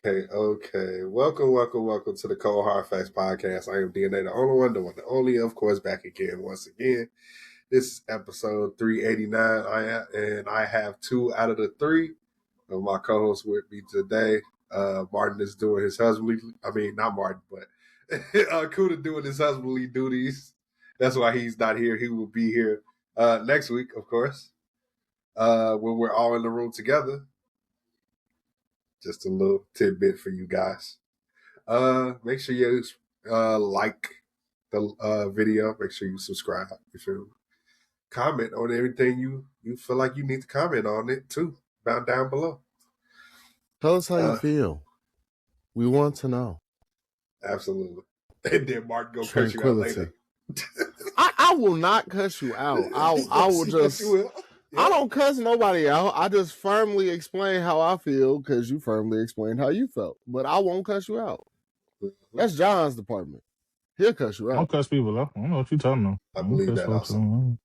Okay. Welcome to the Cold Hard Facts Podcast. I am DNA, the only one, the one, the only, of course, back again once again. This is episode 389. I have two out of the three of my co-hosts with me today. Martin is doing his husbandly. I mean, not Martin, but Kuda doing his husbandly duties. That's why he's not here. He will be here next week, of course, when we're all in the room together. Just a little tidbit for you guys. Make sure you like the video. Make sure you subscribe. If you comment on everything you feel like you need to comment on it too, down below. Tell us how you feel. We want to know. Absolutely. And then Martin go cut you out later. I will not cuss you out. I will just. I don't cuss nobody out. I just firmly explain how I feel because you firmly explained how you felt. But I won't cuss you out. That's John's department. He'll cuss you out. I don't cuss people out. I don't know what you're talking about. I believe that also. I don't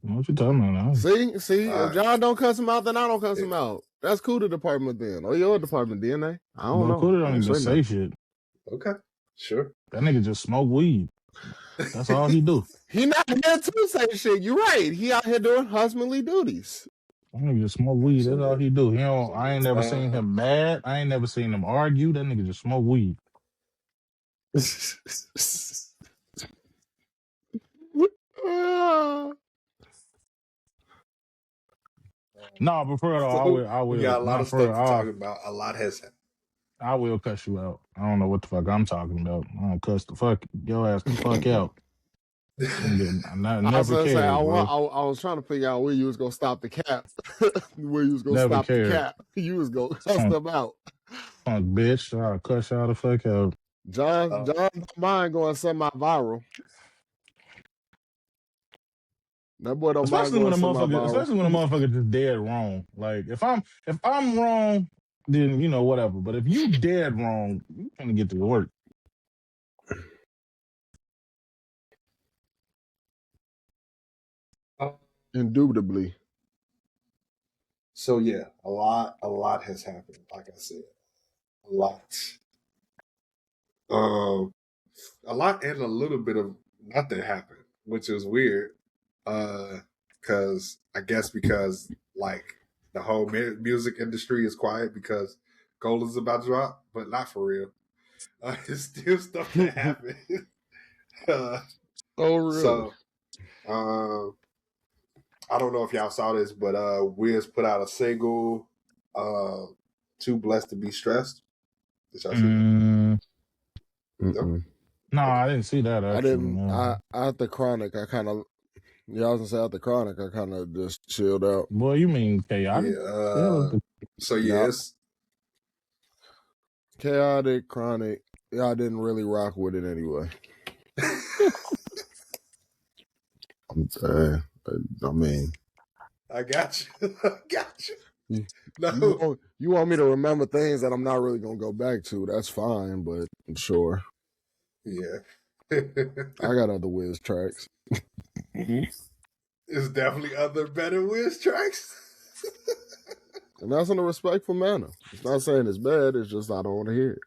know what you're talking about. See, if John don't cuss him out, then I don't cuss him out. That's cool to department then. Or your department, DNA. I don't know. Cool don't even say shit. Okay, sure. That nigga just smoke weed. That's all he do. He not here to say shit. You're right. He out here doing husbandly duties. That nigga just smoke weed. That's all he do. I ain't never seen him mad. I ain't never seen him argue. That nigga just smoke weed. No, but for real, I will. We got a lot of stuff to talk about. A lot has happened. I will cuss you out. I don't know what the fuck I'm talking about. I don't cuss the fuck your ass the fuck out. I was trying to figure out where you was gonna stop the cap. Where you was gonna stop the cap. You was gonna cuss them out. Punk bitch, I'll cuss y'all the fuck out. John don't mind going semi-viral. That boy don't mind going semi-viral. Especially when a motherfucker just dead wrong. Like if I'm wrong, then whatever. But if you dead wrong, you gonna get to work. Indubitably. So yeah, a lot has happened. Like I said, a lot. A lot and a little bit of nothing happened, which is weird. Because like the whole music industry is quiet because gold is about to drop, but not for real. It's still stuff that happened. Oh, really? So, I don't know if y'all saw this, but Wiz put out a single, "Too Blessed to Be Stressed." Did y'all see that? No, I didn't see that. Actually. I didn't. After Chronic, I kind of. Yeah, I was gonna say after Chronic, I kind of just chilled out. Boy, you mean chaotic? Yeah. So yes, chaotic, Chronic. Yeah, I didn't really rock with it anyway. I'm saying. I mean, I got you. No, you want me to remember things that I'm not really gonna go back to. That's fine, but sure. Yeah, I got other Wiz tracks. It's definitely other better Wiz tracks, and that's in a respectful manner. It's not saying it's bad. It's just I don't want to hear it.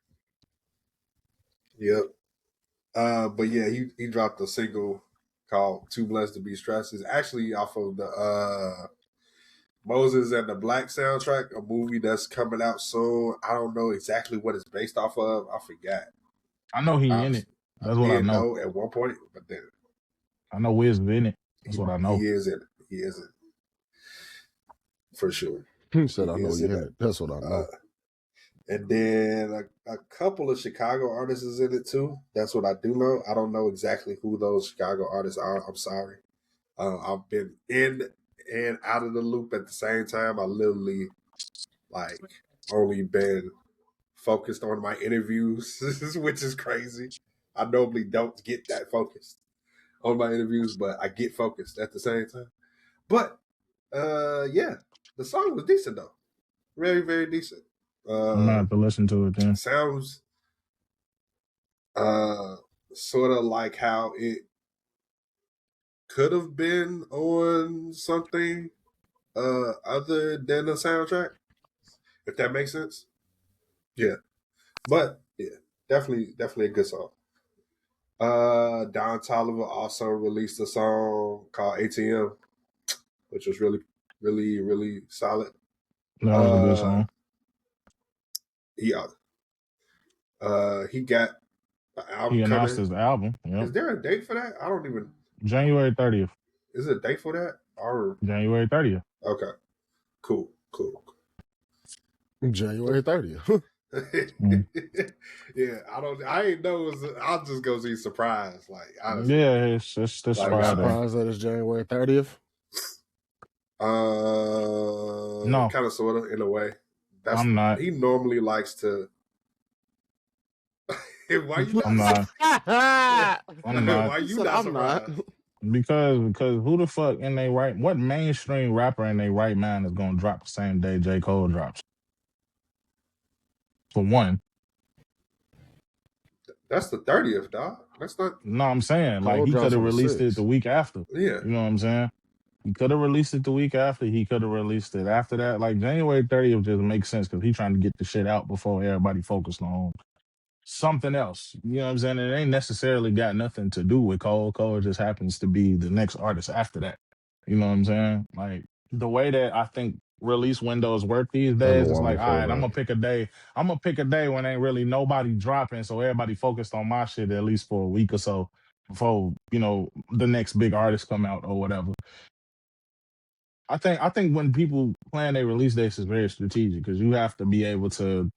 Yep. But yeah, he dropped a single called "Too Blessed to Be Stressed." It's actually off of the Moses and the Black soundtrack, a movie that's coming out soon. I don't know exactly what it's based off of. I forgot. I know he in it. That's what I know. At one point, but then I know Wiz in it. That's what I know. He is in it. He is in it. For sure. He said I know he in it. That's what I know. And then a couple of Chicago artists is in it too. That's what I do know. I don't know exactly who those Chicago artists are. I'm sorry. I've been in and out of the loop at the same time. I literally only been focused on my interviews, which is crazy. I normally don't get that focused on my interviews, but I get focused at the same time. But yeah, the song was decent though. Very, very decent. I'm gonna have to listen to it then. Sounds sort of like how it could have been on something other than a soundtrack, if that makes sense. Yeah, but yeah, definitely a good song. Don Toliver also released a song called ATM, which was really solid. That was a good song. Yeah, he got an album He announced coming. his album. Yep. Is there a date for that? I don't even. January 30th. Is it a date for that? Or January 30th. okay, cool. January 30th. Yeah, I ain't know. I'll just go see Surprise. Like honestly, Yeah, it's this Like, Friday. Surprised that it's January 30th. No. kind of sort of in a way. I'm not. He normally likes to. Why you not? I'm not. I'm not. Why you not surprised? Because who the fuck in they right? What mainstream rapper in their right mind is gonna drop the same day J. Cole drops? For one. That's the 30th, dog. That's not. No, I'm saying like Cole he drops could have on the released it 6th. the week after. Yeah. You know what I'm saying? He could have released it the week after. He could have released it after that. Like January 30th just makes sense because he's trying to get the shit out before everybody focused on something else. You know what I'm saying? It ain't necessarily got nothing to do with Cole. Cole just happens to be the next artist after that. You know what I'm saying? Like the way that I think release windows work these days, it's like, all right, I'm gonna pick a day. I'm gonna pick a day when ain't really nobody dropping, so everybody focused on my shit at least for a week or so before, you know, the next big artist come out or whatever. I think when people plan their release dates is very strategic because you have to be able to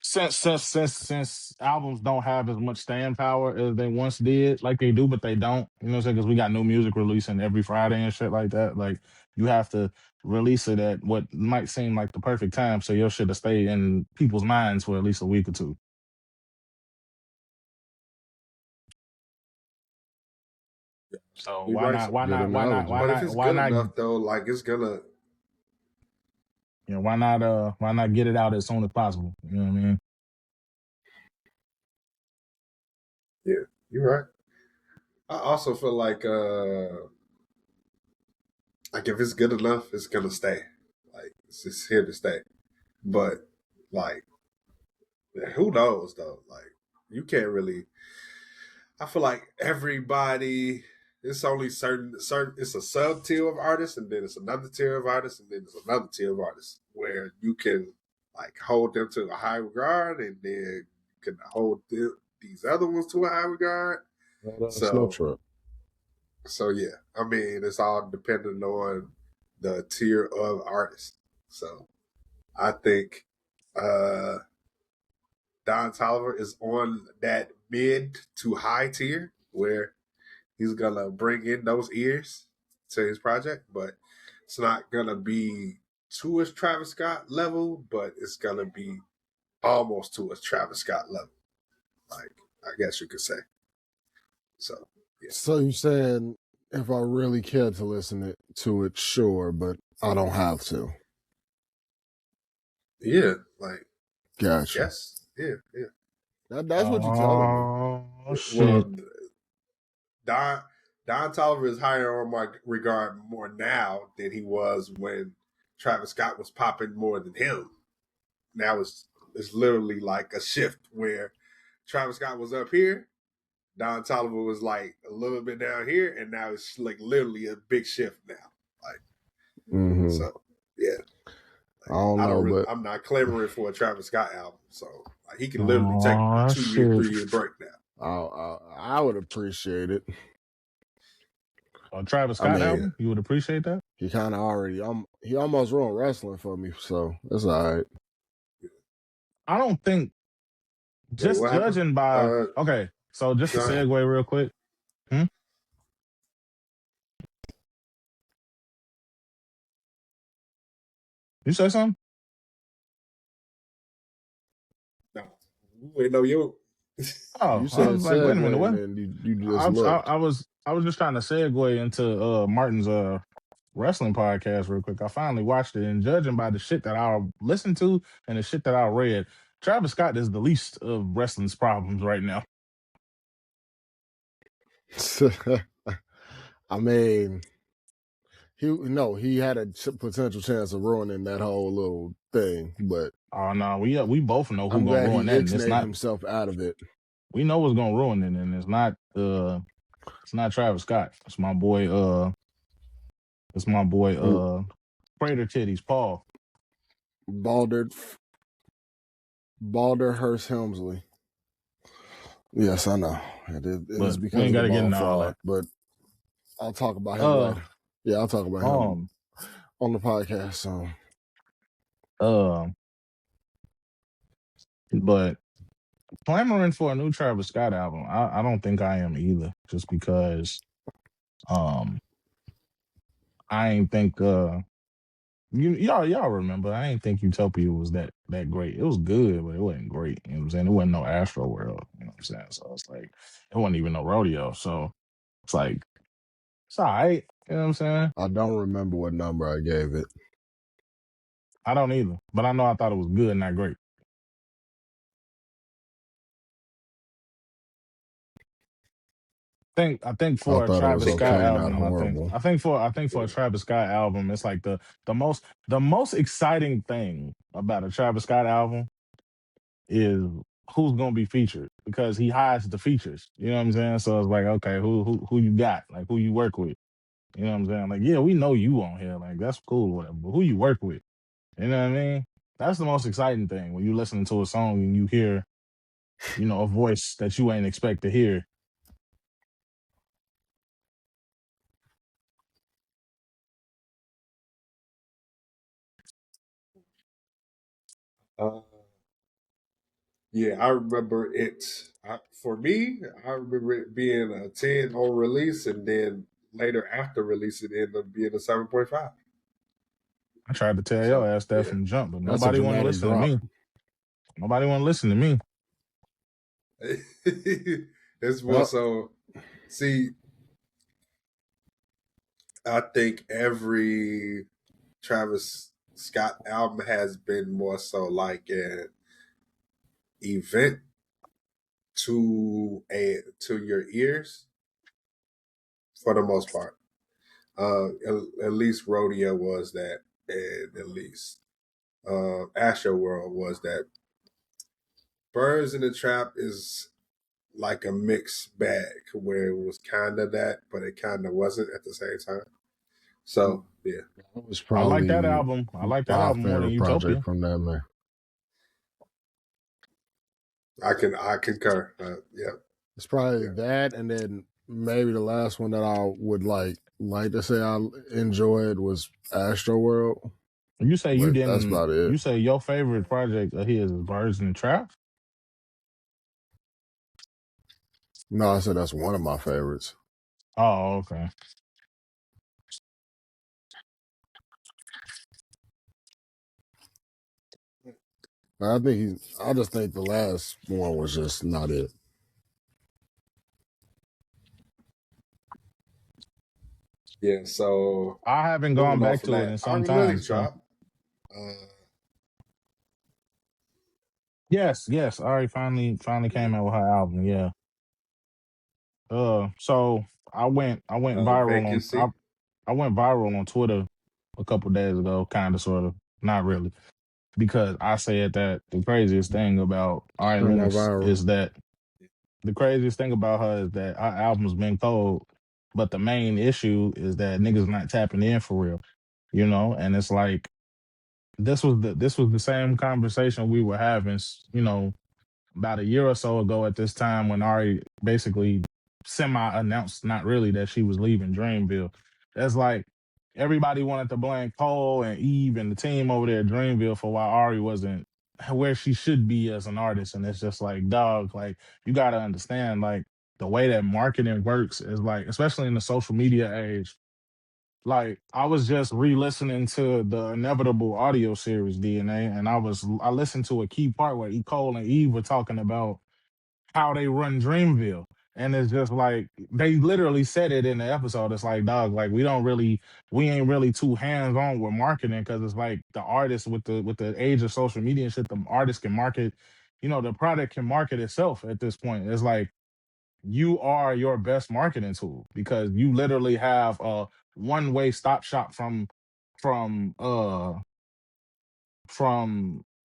since albums don't have as much staying power as they once did, like they do, but they don't. You know what I'm saying? Because we got new music releasing every Friday and shit like that. Like you have to release it at what might seem like the perfect time, so your shit to stay in people's minds for at least a week or two. So You're why right. not? Why Good not? Why not? analogy. Why But if not? it's Why good not? enough though, like it's gonna. You know, why not get it out as soon as possible? You know what I mean? Yeah, you're right. I also feel like if it's good enough, it's gonna stay. Like it's just here to stay. But like, who knows though? Like you can't really. I feel like everybody. It's only certain. It's a sub tier of artists, and then it's another tier of artists, and then it's another tier of artists where you can like hold them to a high regard, and then you can hold these other ones to a high regard. So yeah, I mean it's all dependent on the tier of artists. So I think Don Toliver is on that mid to high tier where he's gonna bring in those ears to his project, but it's not gonna be to his Travis Scott level, but it's gonna be almost to his Travis Scott level. Like I guess you could say. So yeah. So you saying if I really care to listen to it, sure, but I don't have to. Yeah, like Gotcha. yes. Yeah. That's what you're telling me. Oh shit. Well, Don Toliver is higher on my regard more now than he was when Travis Scott was popping more than him. Now it's literally like a shift where Travis Scott was up here, Don Toliver was like a little bit down here, and now it's like literally a big shift now. Like, so yeah. I don't know, but I'm not clamoring for a Travis Scott album, so like, he can literally take a 2-year, 3-year break now. I would appreciate it. A Travis Scott album? You would appreciate that? He kind of already. He almost ruined wrestling for me, so that's all right. I don't think. Just judging by okay, so just to segue real quick. You say something? No, wait, no, you. Oh, you said I was like, wait a minute, what? You just I was just trying to segue into Martin's wrestling podcast real quick. I finally watched it, and judging by the shit that I listened to and the shit that I read, Travis Scott is the least of wrestling's problems right now. I mean, he had a potential chance of ruining that whole little thing, but Oh no, we both know who's I'm gonna glad ruin he that, and it's ixnayed not. himself out of it. We know what's gonna ruin it, and it's not Travis Scott. It's my boy. Crater Titties Paul. Balder Hurst Helmsley. Yes, I know. It is But we because ain't of the gotta get ball into all fraud, that. but I'll talk about him later. Yeah, I'll talk about him on the podcast. So, but clamoring for a new Travis Scott album, I don't think I am either. Just because, I ain't think y'all remember, I ain't think Utopia was that great. It was good, but it wasn't great. You know what I'm saying? It wasn't no Astro World. You know what I'm saying? So it's like it wasn't even no rodeo. So it's like it's all right. You know what I'm saying? I don't remember what number I gave it. I don't either, but I know I thought it was good, not great. I think I for a thought it was Travis Scott okay, not album, horrible. I think for a Travis Scott album, it's like the most exciting thing about a Travis Scott album is who's gonna be featured, because he hides the features. You know what I'm saying? So it's like, okay, who you got? Like, who you work with? You know what I'm saying? Like, yeah, we know you on here. Like, that's cool, whatever. But who you work with? You know what I mean? That's the most exciting thing when you listening to a song and you hear, a voice that you ain't expect to hear. Yeah, I remember it. For me, I remember it being a 10 on release, and then later after release, it ended up being a 7.5. I tried to tell your So ass that yeah, from jump, but That's a nobody want to dramatic listen to drop. me. Nobody want to listen to me. it's more so. See, I think every Travis Scott album has been more so like an event to your ears for the most part. At least Rodeo was that, and at least Astro World was that. Birds in the Trap is like a mixed bag where it was kind of that, but it kind of wasn't at the same time. So yeah, It was I like that probably album. I like that my album more than favorite project Utopia. from that man. I concur. Yeah, It's probably that, and then maybe the last one that I would like to say I enjoyed was Astro World. You say you But that's didn't. about it. You say your favorite project of his is Birds in the Trap. No, I said that's one of my favorites. Oh, okay. I just think the last one was just not it. yeah. So I haven't gone moving on back from to it that, in some Ari time. Lennox So drop. Uh, yes, Ari finally came out with her album. Yeah. So I went viral Vacancy. I went viral on Twitter a couple days ago, kind of, sort of, not really, because I said that the craziest thing about Ari Turn that Lennox viral. is that the craziest thing about her is that her album's been cold, but the main issue is that niggas not tapping in for real, and it's like this was the same conversation we were having, about a year or so ago at this time, when Ari basically semi-announced, not really, that she was leaving Dreamville. That's like everybody wanted to blame Cole and Eve and the team over there at Dreamville for why Ari wasn't where she should be as an artist. And it's just like, dog, like, you got to understand, like, the way that marketing works is like, especially in the social media age. Like, I was just re-listening to the Inevitable audio series DNA, and I listened to a key part where Cole and Eve were talking about how they run Dreamville. And it's just like they literally said it in the episode. It's like, dog, like, we ain't really too hands on with marketing, because it's like the artists, with the age of social media and shit, the artist can market, the product can market itself at this point. It's like you are your best marketing tool because you literally have a one-way stop shop from from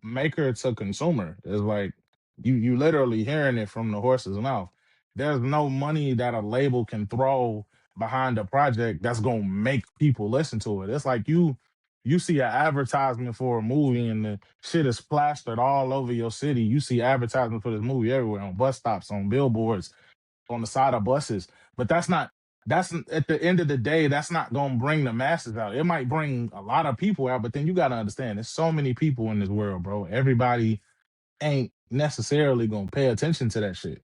maker to consumer. It's like you literally hearing it from the horse's mouth. There's no money that a label can throw behind a project that's gonna make people listen to it. It's like you see an advertisement for a movie and the shit is plastered all over your city. You see advertisements for this movie everywhere on bus stops, on billboards, on the side of buses. But that's at the end of the day, that's not gonna bring the masses out. It might bring a lot of people out, but then you gotta understand there's so many people in this world, bro. Everybody ain't necessarily gonna pay attention to that shit.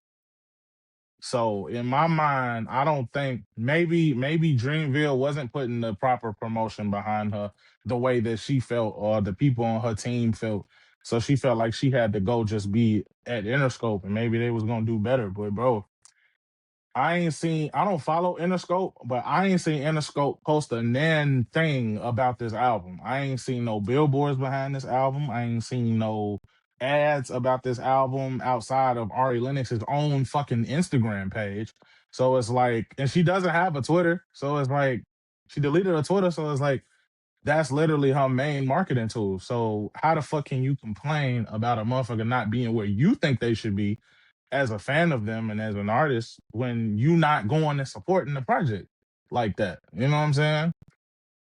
So in my mind, I don't think maybe Dreamville wasn't putting the proper promotion behind her the way that she felt or the people on her team felt. So she felt like she had to go just be at Interscope and maybe they was gonna do better. But bro, I don't follow Interscope, but I ain't seen Interscope post a nan thing about this album. I ain't seen no billboards behind this album. I ain't seen no ads about this album outside of Ari Lennox's own fucking Instagram page. So it's like, and she doesn't have a Twitter. So it's like, she deleted her Twitter. So it's like, that's literally her main marketing tool. So how the fuck can you complain about a motherfucker not being where you think they should be as a fan of them and as an artist when you not going and supporting the project like that? You know what I'm saying?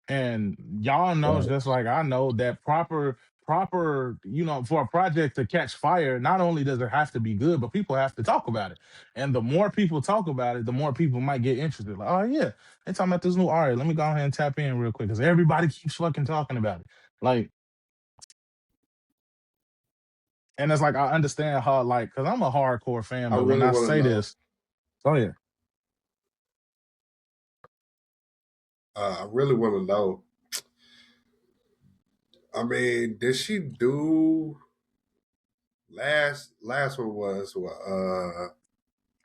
And y'all know Right. just like I know that proper, for a project to catch fire, not only does it have to be good, but people have to talk about it. And the more people talk about it, the more people might get interested. Like, oh yeah, they talking about this new art. Let me go ahead and tap in real quick because everybody keeps fucking talking about it. Like, and it's like I understand how, like, because I'm a hardcore fan, I but when really I want to say know. this, oh yeah. I really want to know. I mean, did she do last one was what?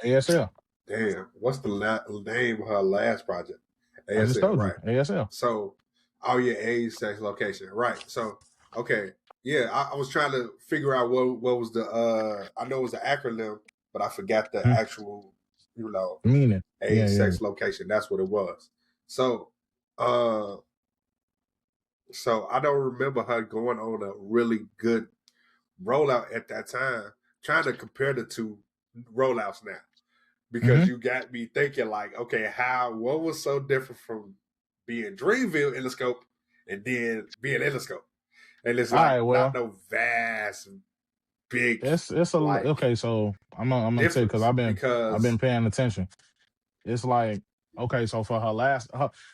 ASL. Damn, what's the name of her last project? I just ASL, told you, right? ASL. So, oh yeah, age, sex, location, right? So, okay, yeah, I was trying to figure out what was the I know it was the acronym, but I forgot the Hmm. actual, Meaning. Yeah, age, yeah. sex, location. That's what it was. So, uh, so I don't remember her going on a really good rollout at that time. Trying to compare the two rollouts now because Mm-hmm. you got me thinking like, okay, what was so different from being Dreamville in the scope and then being in the scope, and it's All right, like not well, no vast big it's like okay. So I'm gonna tell you because difference I've been because paying attention. It's like, okay, so for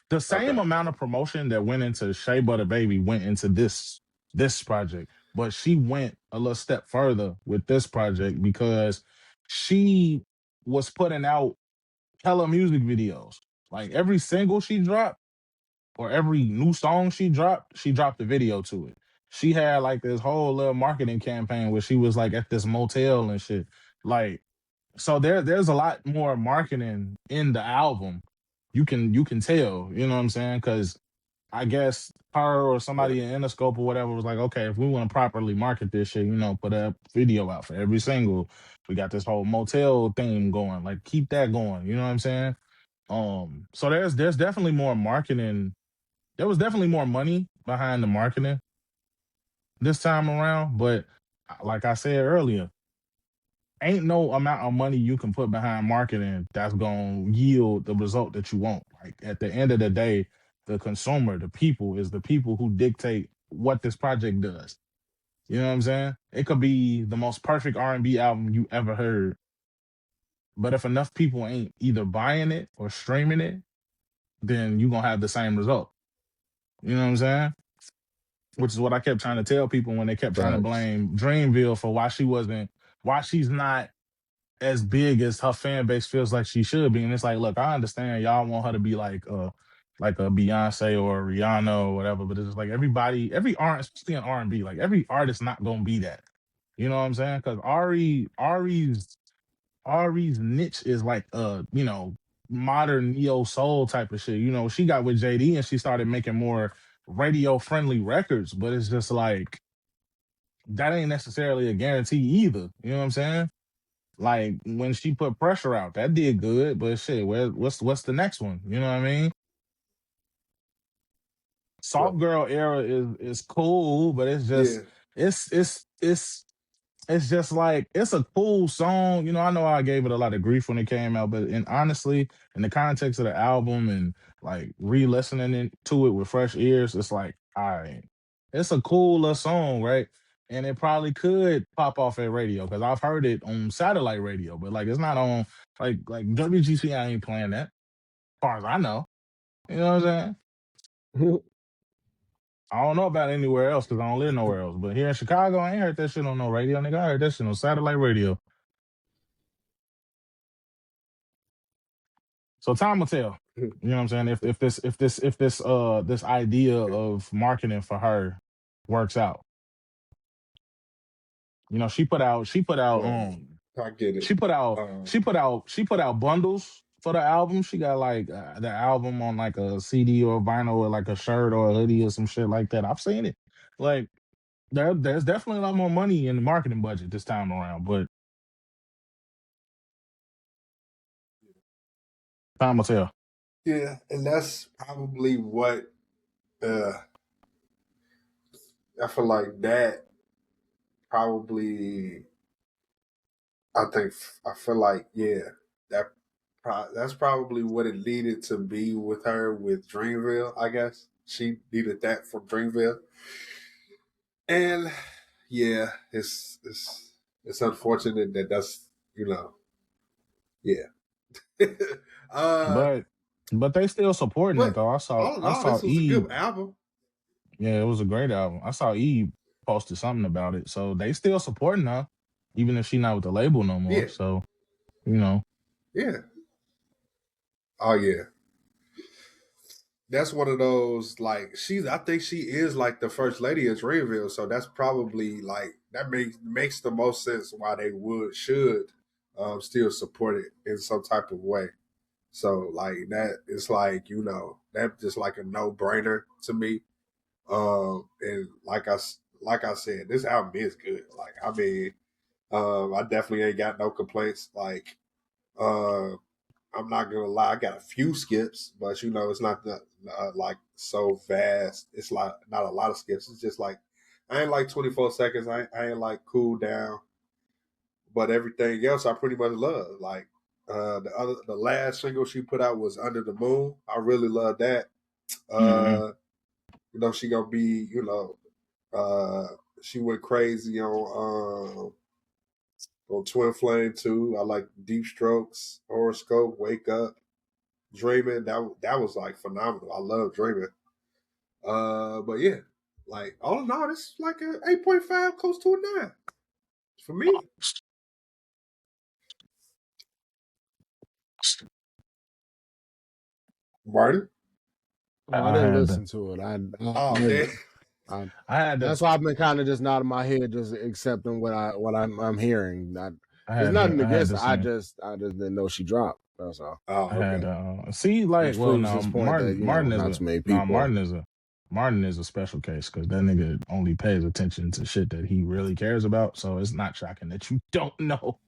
the same okay, amount of promotion that went into Shea Butter Baby went into this project, but she went a little step further with this project because she was putting out hella music videos. Like every single she dropped or every new song she dropped a video to it. She had like this whole little marketing campaign where she was like at this motel and shit. Like, so there's a lot more marketing in the album. You can tell, you know what I'm saying? Because I guess her or yeah, somebody in Interscope or whatever was like, okay, if we want to properly market this shit, put a video out for every single. We got this whole motel theme going. Like, keep that going. You know what I'm saying? So there's definitely more marketing. There was definitely more money behind the marketing this time around, but like I said earlier, ain't no amount of money you can put behind marketing that's gonna yield the result that you want. Like at the end of the day, the consumer, the people, is the people who dictate what this project does. You know what I'm saying? It could be the most perfect R&B album you ever heard, but if enough people ain't either buying it or streaming it, then you're gonna have the same result. You know what I'm saying? Which is what I kept trying to tell people when they kept trying to Facts. blame Dreamville for why she's not as big as her fan base feels like she should be. And it's like, look, I understand y'all want her to be like a Beyonce or a Rihanna or whatever, but it's just like every artist, especially in R&B, like every artist not gonna be that. You know what I'm saying? Because Ari's niche is like modern neo soul type of shit. She got with JD and she started making more radio friendly records, but it's just like that ain't necessarily a guarantee either. You know what I'm saying? Like when she put Pressure out, that did good, but shit, what's the next one? You know what I mean? Right. Soft Girl era is cool, but it's Yeah. just it's it's it's it's just like it's a cool song. You know, I know I gave it a lot of grief when it came out, but honestly, in the context of the album and like re-listening to it with fresh ears, it's like, all right, it's a cool little song, right? And it probably could pop off at radio because I've heard it on satellite radio, but like it's not on like WGC. I ain't playing that, as far as I know. You know what I'm saying? I don't know about anywhere else because I don't live nowhere else. But here in Chicago, I ain't heard that shit on no radio, nigga. I heard that shit on satellite radio. So time will tell. You know what I'm saying? If this idea of marketing for her works out. You know, Right. I get it. she put out bundles for the album. She got like the album on like a CD or vinyl or like a shirt or a hoodie or some shit like that. I've seen it. Like there's definitely a lot more money in the marketing budget this time around, but time will tell. Yeah, and that's probably what uh I feel like that probably I feel like yeah, that that's probably what it needed to be with her with Dreamville, I guess. She needed that from Dreamville. And yeah, it's unfortunate that that's, you know, yeah. uh But they still supporting it but though. all in I all, saw this was a E. good album. Yeah, it was a great album. I saw E posted something about it. So they still supporting her, even if she not with the label no more. Yeah, So, you know. yeah. Oh yeah. That's one of those like I think she is like the first lady of Dreamville, so that's probably like that makes the most sense why they should still support it in some type of way. So like that it's like, you know, that's just like a no-brainer to me. And like I said, this album is good. Like I mean, I definitely ain't got no complaints. Like uh I'm not gonna lie, I got a few skips, but you know, it's not like so vast. It's like not a lot of skips. It's just like I ain't like 24 seconds. I ain't like Cool Down, but everything else I pretty much love. Like the last single she put out was Under the Moon. I really love that. Mm-hmm. You know, she gonna be, you know, she went crazy on Twin Flame too. I like Deep Strokes, Horoscope, Wake Up. Dreaming, that was like phenomenal. I love Dreaming. But yeah, like all in all, it's like a 8.5, close to a 9 for me. Martin. Oh, I I didn't had to listen to it. Oh man. I had to That's why I've been kind of just nodding my head, just accepting I'm hearing. It's nothing I had against to it. send. I just didn't know she dropped. That's all. Oh, I okay. had see like Which well proves no his point that not too many people. Martin is a special case because that nigga only pays attention to shit that he really cares about. So it's not shocking that you don't know.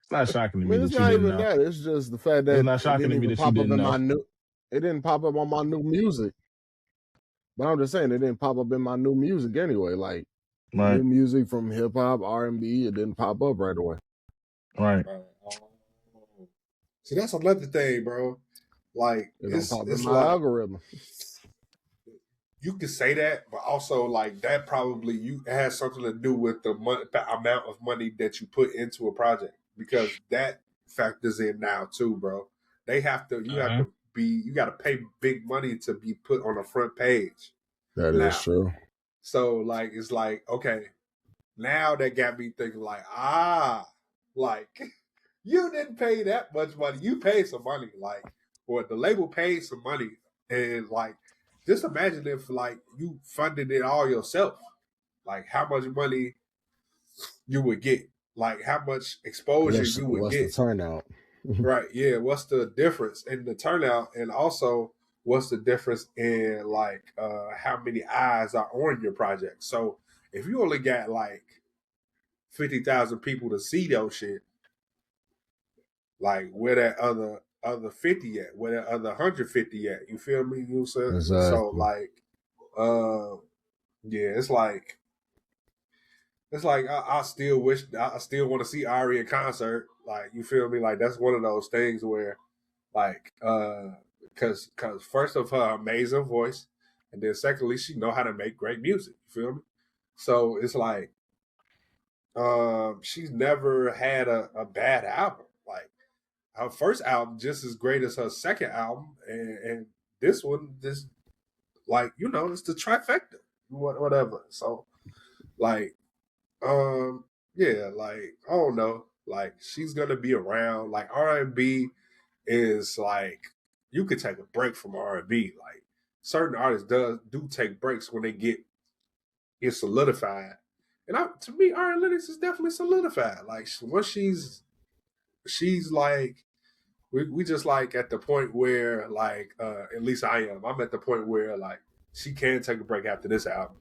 It's not shocking I to me mean, it's that you not didn't even know. that. It's just the fact It's that not it shocking didn't to me even that you pop up didn't in know. my new. It didn't pop up on my new music. But I'm just saying, it didn't pop up in my new music anyway. Like Right, new music from hip hop, R&B, it didn't pop up right away. right. See, that's another thing, bro. Like It don't pop in it's my like algorithm. you can say that, but also like that probably it has something to do with the amount of money that you put into a project because that factors in now too, bro. You have Uh-huh. to you got to pay big money to be put on the front page That is now. true. So like it's like okay, now that got me thinking like like you didn't pay that much money. You paid some money, like, or the label paid some money, and like, just imagine if like you funded it all yourself, like how much money you would get, like how much exposure you would What's the get. turnout? Right? Yeah. What's the difference in the turnout, and also what's the difference in like how many eyes are on your project? So if you only got like 50,000 people to see those shit. Like where that other 50 at? Where that other 150 at? You feel me? You said Exactly. so like, yeah, it's like I still wish I still want to see Ari in concert. Like you feel me? Like that's one of those things where like because first of her amazing voice, and then secondly she know how to make great music. You feel me? So it's like she's never had a bad album. Like her first album just as great as her second album, and this one just like it's the trifecta, whatever. So like yeah, like I don't know, like she's gonna be around. Like R&B is like you could take a break from R&B. Like certain artists do take breaks when they get it solidified. And to me, Ari Lennox is definitely solidified. Like once she's like we just like at the point where like at least I am. I'm at the point where like she can take a break after this album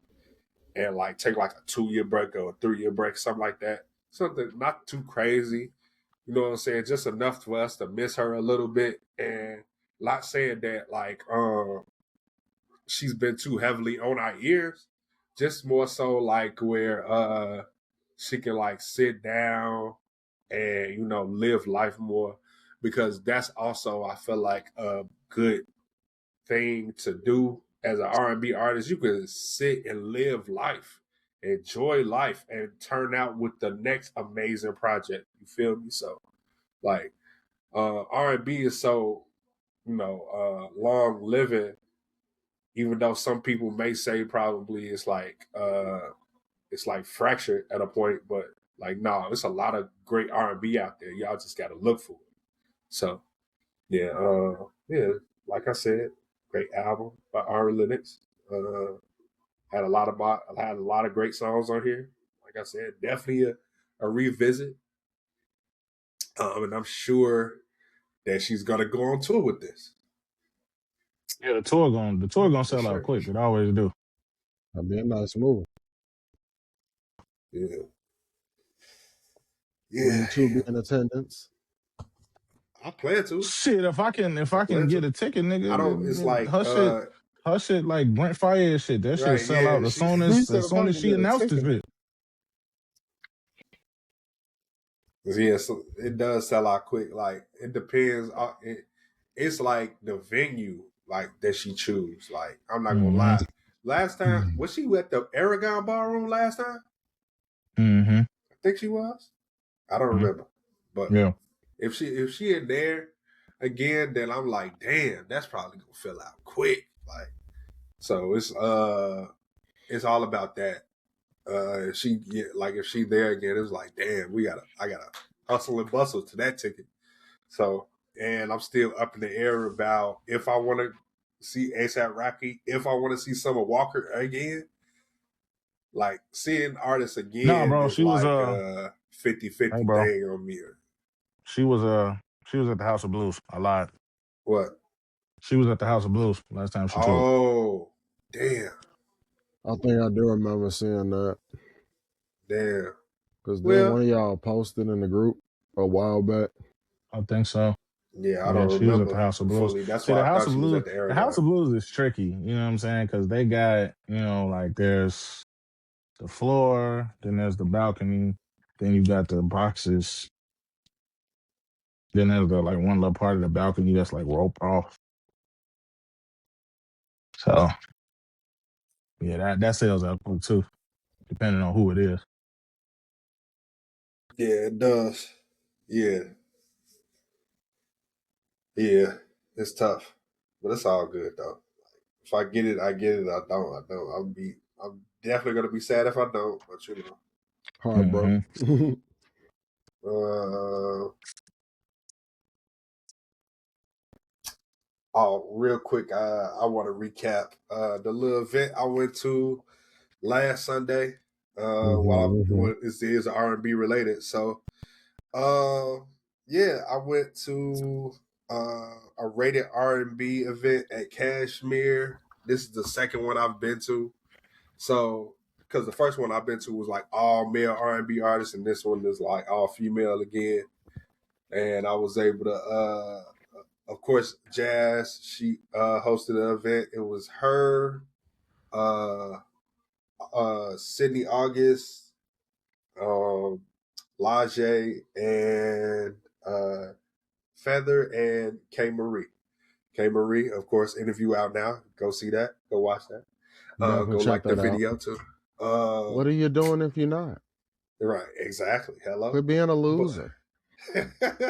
and like take like a 2-year break or a 3-year break, something like that. Something not too crazy. You know what I'm saying? Just enough for us to miss her a little bit. And not saying that like she's been too heavily on our ears. Just more so like where she can like sit down and live life more, because that's also I feel like a good thing to do as an R&B artist. You can sit and live life, enjoy life, and turn out with the next amazing project. You feel me? So like R&B is so long living, even though some people may say probably it's like fractured at a point, but like no, it's a lot of great R&B out there. Y'all just gotta look for it. So yeah, like I said, great album by Ari Lennox. Had a lot of great songs on here. Like I said, definitely a revisit. And I'm sure that she's gonna go on tour with this. Yeah, the tour gonna For sell out sure. quick. It always do. That'd be a nice move. Yeah. Will Yeah. you two be in attendance? I plan to. Shit, if I can plan get to. a ticket, I nigga, don't. It's like her shit like Brent Fire shit. That shit right. sell out Yeah. as She. soon He as said as if soon I as can she get a announced the ticket. shit. Yeah. So it does sell out quick. Like it depends. It's like the venue like that she choose. Like I'm not gonna Mm-hmm. lie. Last time was she at the Aragon Ballroom last time? Mm-hmm. I think she was. I don't Mm-hmm. remember. But Yeah. if she in there again, then I'm like, damn, that's probably gonna fill out quick. Like so it's all about that. If she there again, it's like, damn, I gotta hustle and bustle to that ticket. So and I'm still up in the air about if I want to see ASAP Rocky, if I want to see Summer Walker again. Like seeing artists Nah, again bro. is She was like a 50-50 hey, bro. thing on me. She was at the House of Blues. I lied. What? She was at the House of Blues last time she toured. Oh, damn. I think I do remember seeing that. Damn. Because then Well, one of y'all posted in the group a while back. I think so. yeah, I Yeah, don't she was at the remember House of Blues. fully. That's See, why the I House thought of she was Blues, at the the House Aragon. of Blues is tricky. You know what I'm saying? Because they got, like there's the floor, then there's the balcony, then you got the boxes, then there's the like one little part of the balcony that's like roped off. So yeah, that sells out quick too, depending on who it is. Yeah, it does. Yeah. Yeah. It's tough. But it's all good though. If I get it, I get it. I don't, I don't. I'm definitely gonna be sad if I don't, but Hard, bro. Mm-hmm. Uh oh, real quick, I want to recap the little event I went to last Sunday. Mm-hmm. This is R&B related, so yeah, I went to a rated R&B event at Kashmir. This is the second one I've been to. So because the first one I've been to was like all male R&B artists, and this one is like all female again. And I was able to, of course, Jazz. She hosted an event. It was her, Sydney August, Lajay, and Feather, and K Marie. K Marie, of course, interview out now. Go see that. Go watch that. Go like the video too. What are you doing if you're not? Right, exactly. Hello. Quit being a loser.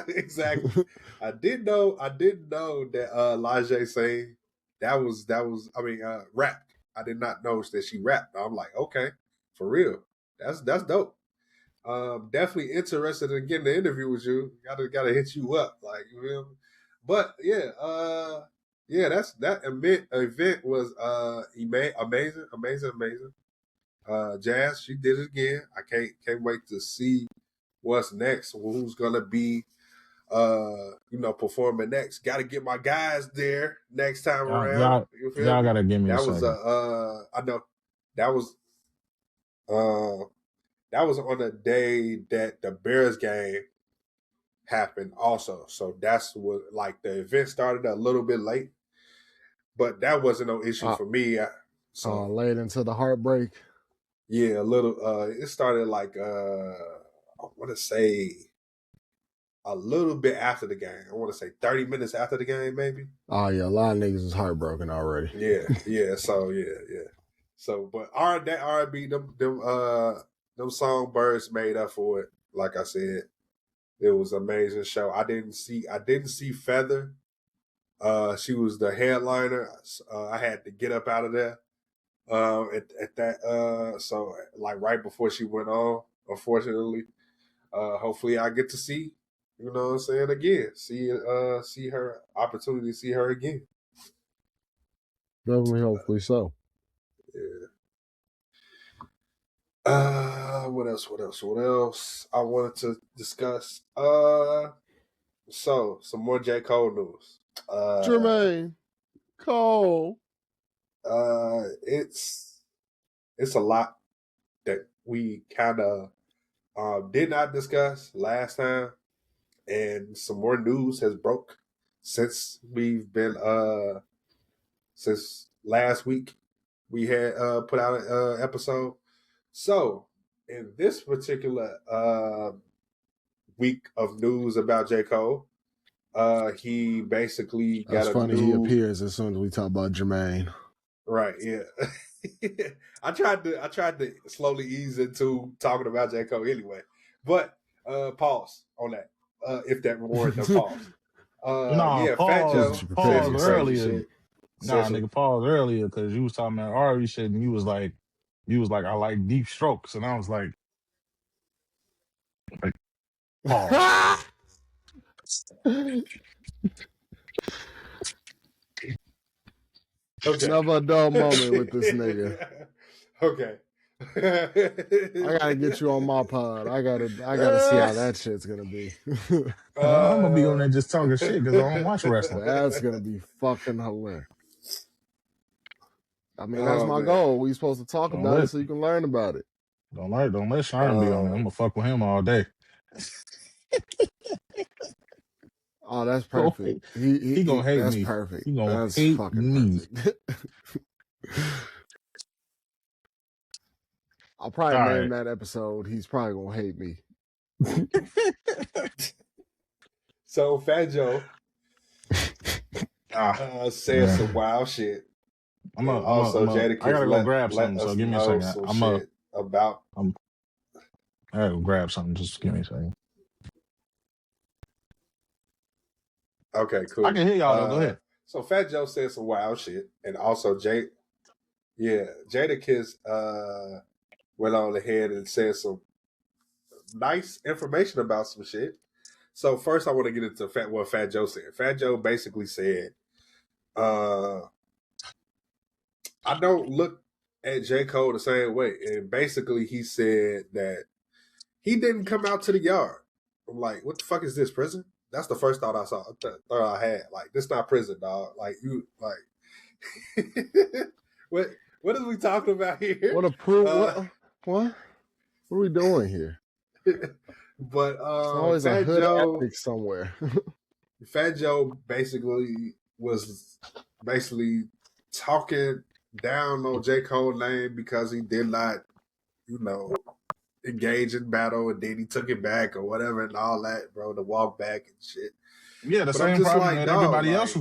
Exactly. I didn't know that Lajay saying that was rapped. I did not know that she rapped. I'm like, okay, for real. That's dope. Definitely interested in getting the interview with you. Gotta hit you up, like, you feel me? But yeah, that event was amazing. Jazz, she did it again. I can't wait to see what's next. Who's gonna be performing next? Got to get my guys there next time around. You feel y'all me? gotta give me that a was second. I know that was on the day that the Bears game happened also. So that's what, like, the event started a little bit late, but that wasn't no issue for me. So late into the heartbreak. Yeah, a little. It started like I want to say a little bit after the game. I want to say 30 minutes after the game, maybe. Oh yeah, a lot of niggas is heartbroken already. Yeah. So yeah. So, but that R&B, them songbirds made up for it. Like I said, it was an amazing show. I didn't see Feather. She was the headliner. I had to get up out of there. At that, so like right before she went on, unfortunately. Hopefully I get to see, you know what I'm saying, again. See her opportunity to see her again. Definitely, hopefully so. Yeah. What else? I wanted to discuss. So some more J. Cole news. Jermaine Cole. It's a lot that we kind of did not discuss last time, and some more news has broke since we've been since last week we had put out an episode. So in this particular week of news about J. Cole, he basically got a funny. new... He appears as soon as we talk about Jermaine. Right, yeah. I tried to slowly ease into talking about J. Cole anyway. But pause on that. If that warrants a pause. Yeah, Fat Joe pause earlier. Shit. Nigga, pause earlier because you was talking about Ari shit and you was like, I like deep strokes, and I was like pause. Okay. Never a dull moment with this nigga. Okay. I gotta get you on my pod. I gotta see how that shit's gonna be. I'm gonna be on there just talking shit because I don't watch wrestling. That's gonna be fucking hilarious. I mean, that's my goal. We supposed to talk about it so you can learn about it. Don't let Shine be on there. I'm gonna fuck with him all day. Oh, that's perfect. He gonna hate that's me. Perfect. He gonna that's hate fucking me. Perfect. I'll probably name that episode. He's probably gonna hate me. So Fat Joe said some wild shit. Jadakiss, I gotta go grab something. So give me a second. I gotta go grab something. Just give me a second. Okay, cool. I can hear y'all though. Go ahead. So Fat Joe said some wild shit, and also Jadakiss went on ahead and said some nice information about some shit. So first, I want to get into what Fat Joe said. Fat Joe basically said, "I don't look at J. Cole the same way," and basically he said that he didn't come out to the yard. I'm like, what the fuck is this, prison? That's the first thought I had. Like, this not prison, dog. Like, you, like, What are we talking about here? What a proof? What are we doing here? But It's always a Fat hood Joe, ethic somewhere. Fat Joe basically was talking down on J. Cole's name because he did not, engage in battle, and then he took it back or whatever and all that, bro, to walk back and shit. Yeah, the But I'm same just problem like, that dog, everybody like, else.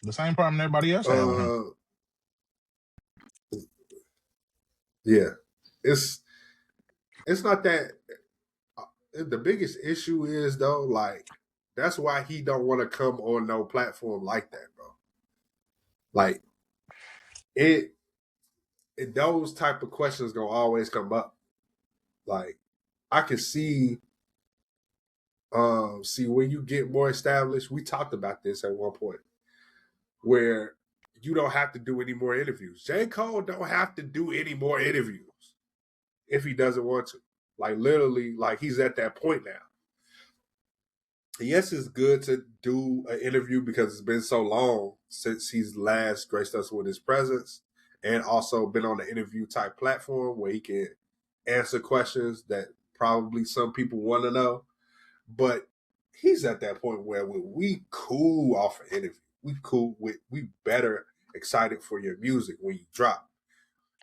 The same problem everybody else had with him. Yeah, it's not that. The biggest issue is though, like, that's why he don't want to come on no platform like that, bro. Like, those type of questions gonna always come up. Like, I can see when you get more established, we talked about this at one point, where you don't have to do any more interviews. J. Cole don't have to do any more interviews if he doesn't want to. Like, literally, like, he's at that point now. Yes, it's good to do an interview because it's been so long since he's last graced us with his presence, and also been on the interview type platform where he can answer questions that probably some people want to know. But he's at that point where we cool off an interview. We better excited for your music when you drop.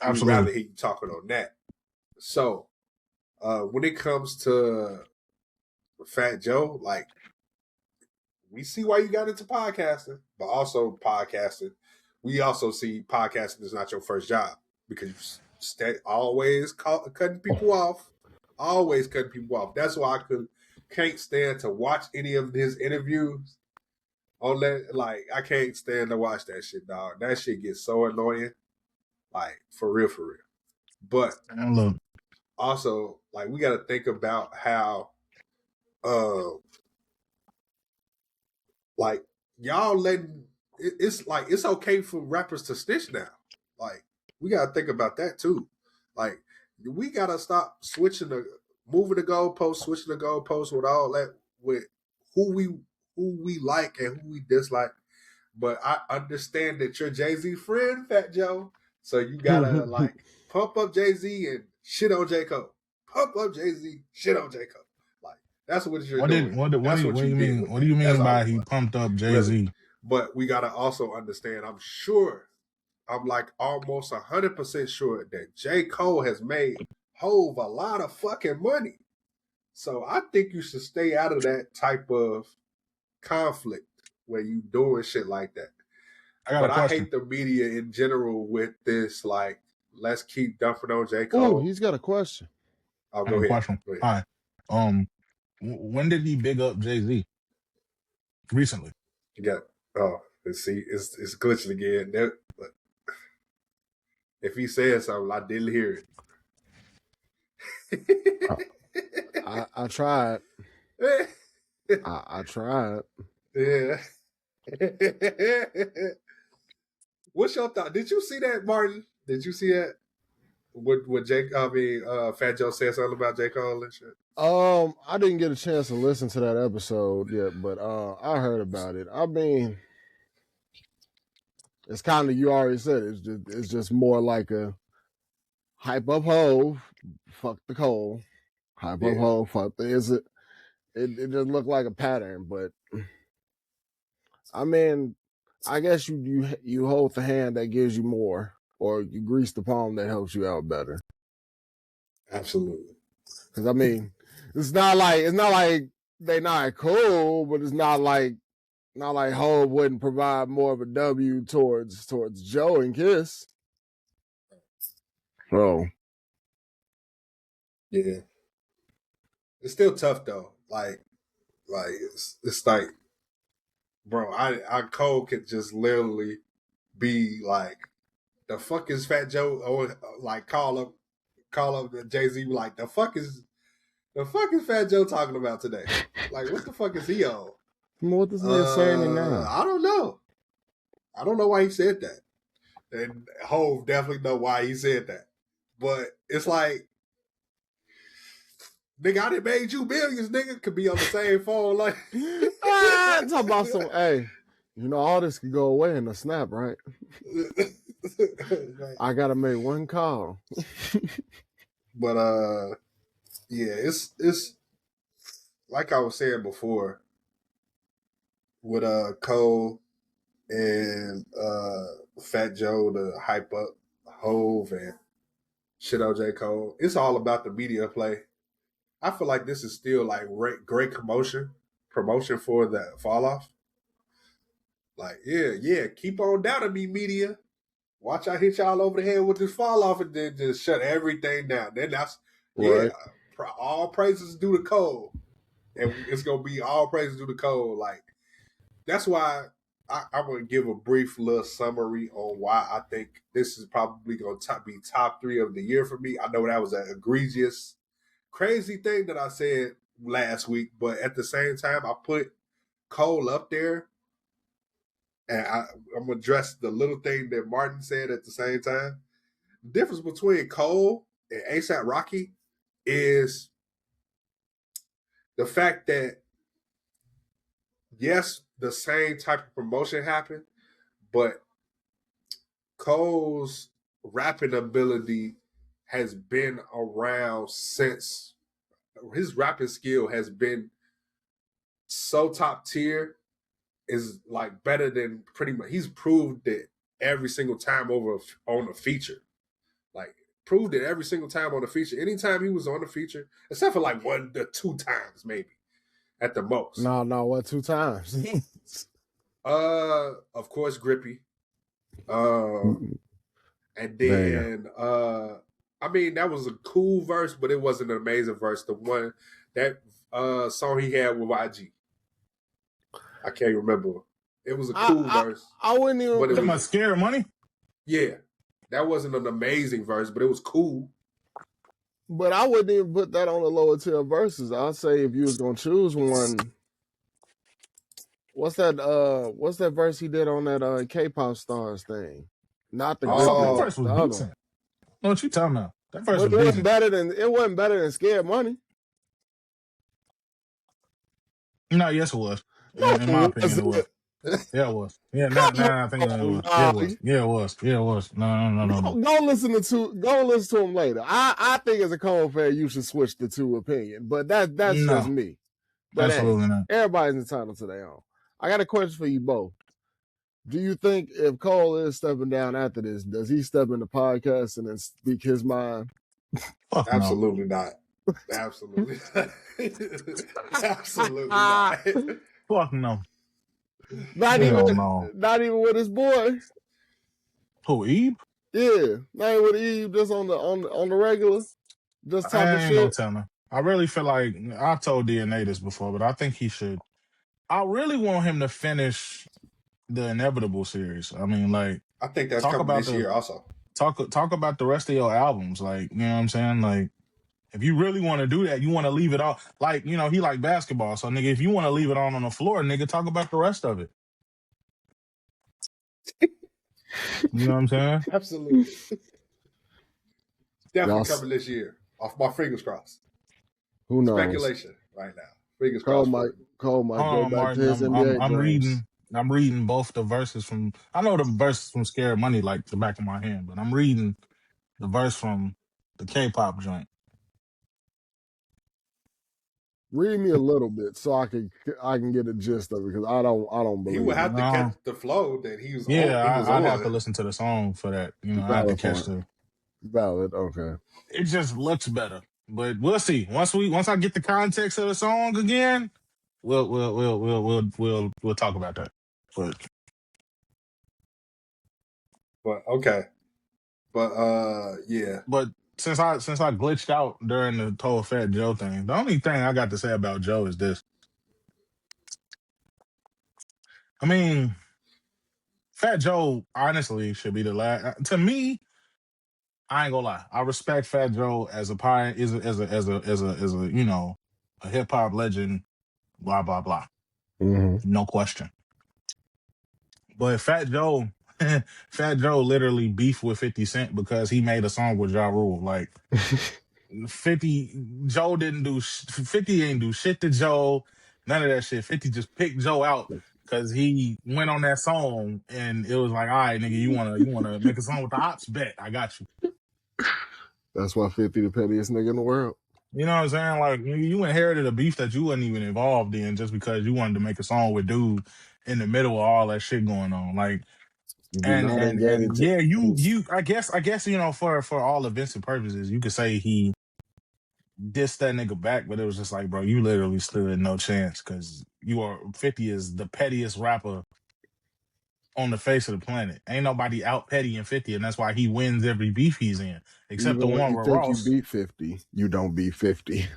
We'd rather hear you talking on that. So when it comes to Fat Joe, like, we see why you got into podcasting, but also podcasting. We also see podcasting is not your first job because you always cutting people off. Always cutting people off. That's why I can't stand to watch any of his interviews on that. Like, I can't stand to watch that shit, dog. That shit gets so annoying. Like, for real. But also, like, we got to think about how, like, y'all letting it's like, it's okay for rappers to snitch now. Like, we got to think about that too. Like, we got to stop moving the goalposts, switching the goalposts with all that, with who we like and who we dislike. But I understand that you're Jay-Z friend, Fat Joe. So you gotta like pump up Jay-Z and shit on J. Cole. Pump up Jay-Z, shit on J. Cole. Like, that's what you're doing. What do you mean? What do you mean by he pumped up Jay-Z? Really. But we gotta also understand, I'm like almost 100% sure that J. Cole has made Hove a lot of fucking money. So I think you should stay out of that type of conflict where you doing shit like that. I hate the media in general with this, like, let's keep dumping on J. Cole. Oh, he's got a question. I'll go ahead. Hi. When did he big up Jay-Z? Recently. Let's see, it's glitching again. If he said something, I didn't hear it. I tried. I tried. Yeah. What's your thought? Did you see that, Martin? Did you see that? What Fat Joe said something about J. Cole and shit? I didn't get a chance to listen to that episode yet, but I heard about it. I mean, it's kind of, you already said it, it's just more like a hype up Hove, fuck the Cole, hype up Hove, fuck the it just looked like a pattern. But I mean, I guess you hold the hand that gives you more, or you grease the palm that helps you out better. Absolutely. Because I mean, it's not like they not cool, but it's not like Hov wouldn't provide more of a W towards Joe and Kiss. Oh. Yeah. It's still tough though. Like it's like, bro, I Cole could just literally be like, the fuck is Fat Joe, or like call up Jay-Z, like, the fuck is Fat Joe talking about today? Like, what the fuck is he on? What does he saying now? I don't know. I don't know why he said that. And Hove definitely know why he said that. But it's like, nigga, I done made you millions, nigga. Could be on the same phone, like, talk about some, hey, all this could go away in a snap, right? I gotta make one call. But yeah, it's like I was saying before with Cole and Fat Joe to hype up Hove and shit on J. Cole. It's all about the media play. I feel like this is still like great promotion for the fall off. Like, yeah, keep on doubting me, media. Watch I hit y'all over the head with this fall off and then just shut everything down. Then that's Right. all praises due to Cole. And it's gonna be all praises due to Cole. Like, that's why I'm gonna give a brief little summary on why I think this is probably gonna be top 3 of the year for me. I know that was an egregious, crazy thing that I said last week, but at the same time, I put Cole up there, and I'm gonna address the little thing that Martin said at the same time. The difference between Cole and ASAP Rocky is the fact that yes, the same type of promotion happened, but Cole's rapping ability has been around since his rapping skill has been so top tier, is like better than pretty much. He's proved it every single time on a feature. Like, proved it every single time on the feature. Anytime he was on the feature, except for like 1 to 2 times maybe at the most. No, what 2 times? Of course, Grippy. And then I mean, that was a cool verse, but it wasn't an amazing verse. The one that song he had with YG, I can't remember. It was a cool verse. I wouldn't even. But it was Scare Money. Yeah, that wasn't an amazing verse, but it was cool. But I wouldn't even put that on the lower tier verses. I'd say if you was gonna choose one, what's that verse he did on that K-pop stars thing? Not the that verse was decent. What you talking about? That verse was decent. It wasn't better than Scared Money. No, yes it was. In my opinion, it was. Yeah, it was. Yeah, now I think it was. Yeah, it was. Yeah, it was. No. Go listen to him later. I think as a Cole fan, you should switch the 2 opinion, but that's just me. But absolutely not. Everybody's entitled to their own. I got a question for you both. Do you think if Cole is stepping down after this, does he step into podcasting and speak his mind? Absolutely not. Absolutely not. Absolutely not. Fuck no. Not even with his boy. Who, Eve? Yeah, not even with Eve. Just on the regular. Just talking shit. No telling. I really feel like I told DNA this before, but I think he should. I really want him to finish the Inevitable series. I mean, like, I think that's coming this year also. Talk about the rest of your albums. Like, you know what I'm saying? Like, if you really want to do that, you want to leave it all. Like, you know, he like basketball. So, nigga, if you want to leave it on the floor, nigga, talk about the rest of it. You know what I'm saying? Absolutely. Definitely coming this year. Off my fingers crossed. Who knows? Speculation right now. Fingers crossed. Cole might go back to his NBA I'm reading both the verses from. I know the verses from Scared Money like the back of my hand, but I'm reading the verse from the K-pop joint. Read me a little bit so I can get a gist of it, because I don't believe he would have to catch the flow that he was on. Yeah, I'd have to listen to the song for that. You know, I have to catch the valid. Okay, it just looks better, but we'll see. Once I get the context of the song again, we'll talk about that. But okay, but yeah. But since I glitched out during the whole Fat Joe thing, the only thing I got to say about Joe is this. I mean, Fat Joe honestly should be the last. To me, I ain't gonna lie. I respect Fat Joe as a as a you know, a hip hop legend. Blah blah blah. Mm-hmm. No question. But Fat Joe literally beefed with 50 Cent because he made a song with Ja Rule. Like 50 ain't do shit to Joe. None of that shit. 50 just picked Joe out because he went on that song and it was like, all right, nigga, you wanna make a song with the ops? Bet I got you. That's why 50 the pettiest nigga in the world. You know what I'm saying? Like you inherited a beef that you wasn't even involved in just because you wanted to make a song with dude in the middle of all that shit going on. Like You do and not and engage. and yeah, you I guess for all events and purposes, you could say he dissed that nigga back, but it was just like, bro, you literally stood no chance because 50 is the pettiest rapper on the face of the planet. Ain't nobody out pettying 50, and that's why he wins every beef he's in, except Even the when one you with think you Ross. beat 50, you don't beat 50.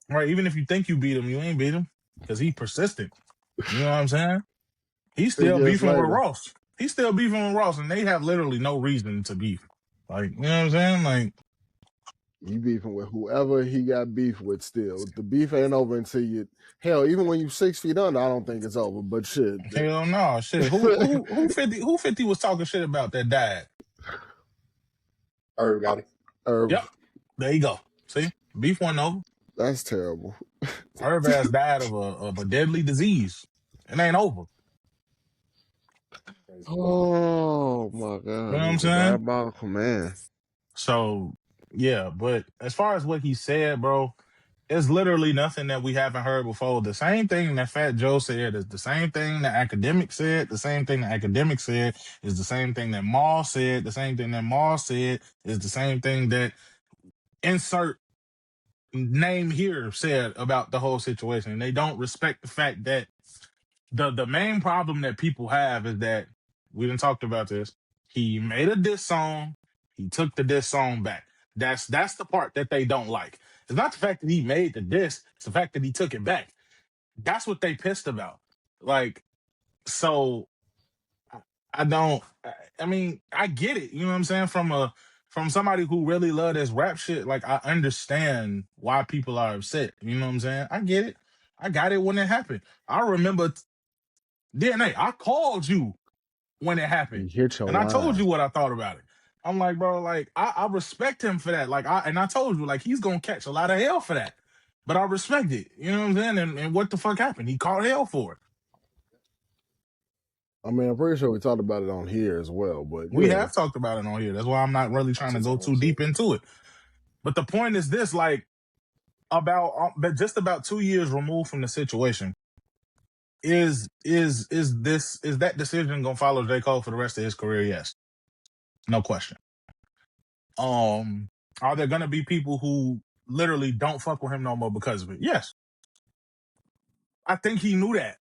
Right? Even if you think you beat him, you ain't beat him because he persistent. You know what I'm saying? He's still beefing with Ross. He's still beefing with Ross, and they have literally no reason to beef. Like, you know what I'm saying? Like, he beefing with whoever he got beef with still. The beef ain't over until you, hell, even when you 6 feet under, I don't think it's over. But shit. Hell no, shit. Who 50 was talking shit about that died? Herb got it. Herb. Yep. There you go. See? Beef wasn't over. That's terrible. Herb ass died of a deadly disease. It ain't over. Oh my God. You know what I'm saying? Diabolical man. So, yeah, but as far as what he said, bro, it's literally nothing that we haven't heard before. The same thing that Fat Joe said is the same thing that Academic said. The same thing that Academic said is the same thing that Maul said. The same thing that Maul said is the same thing that insert name here said about the whole situation. And they don't respect the fact that the main problem that people have is that we done talked about this. He made a diss song. He took the diss song back. That's the part that they don't like. It's not the fact that he made the diss. It's the fact that he took it back. That's what they pissed about. Like, so I don't. I mean, I get it. You know what I'm saying? From somebody who really love this rap shit, like I understand why people are upset. You know what I'm saying? I get it. I got it when it happened. I remember DNA. I called you when it happened, and I told you what I thought about it. I'm like, bro, like I respect him for that. Like I told you, like he's gonna catch a lot of hell for that, but I respect it. You know what I'm saying? And what the fuck happened? He caught hell for it. I mean, I'm pretty sure we talked about it on here as well, but we have talked about it on here. That's why I'm not really trying to go too deep into it. But the point is this: like just about 2 years removed from the situation, is that decision gonna follow J. Cole for the rest of his career? Yes, no question. Are there gonna be people who literally don't fuck with him no more because of it? Yes. I think he knew that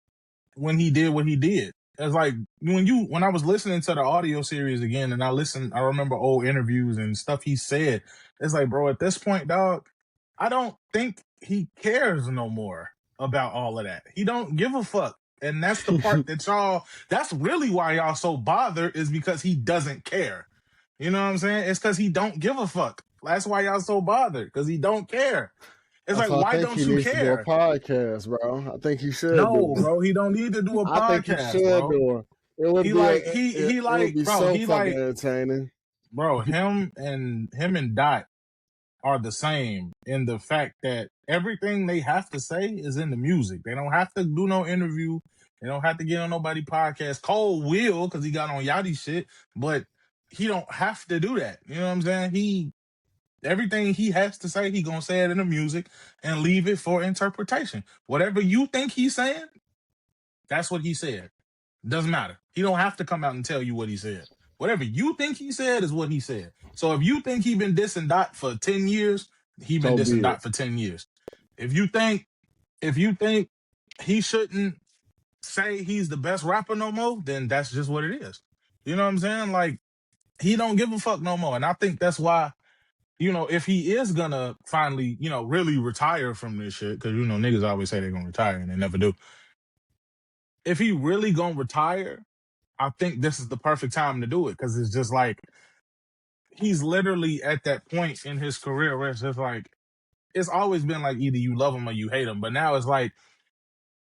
when he did what he did. It's like when I was listening to the audio series again and I remember old interviews and stuff he said. It's like, bro, at this point, dog, I don't think he cares no more about all of that. He don't give a fuck. And that's the part that's really why y'all so bothered, is because he doesn't care. You know what I'm saying? It's because he don't give a fuck. That's why y'all so bothered, because he don't care. It's like, why don't you care? To do a podcast, bro. I think he should. No, bro, he don't need to do a podcast. I think he should, bro. It would be so fucking entertaining. Bro, him and Dot are the same in the fact that everything they have to say is in the music. They don't have to do no interview. They don't have to get on nobody podcast. Cole will, because he got on Yachty shit, but he don't have to do that. You know what I'm saying? Everything he has to say, he gonna say it in the music and leave it for interpretation. Whatever you think he's saying, that's what he said. Doesn't matter. He don't have to come out and tell you what he said. Whatever you think he said is what he said. So if you think he been dissing Dot for 10 years, he been dissing Dot for 10 years. If you think he shouldn't say he's the best rapper no more, then that's just what it is. You know what I'm saying? Like, he don't give a fuck no more. And I think that's why, if he is gonna finally, really retire from this shit, because, niggas always say they're gonna retire and they never do. If he really gonna retire, I think this is the perfect time to do it, because it's just like, he's literally at that point in his career where it's just like, it's always been like either you love him or you hate him. But now it's like,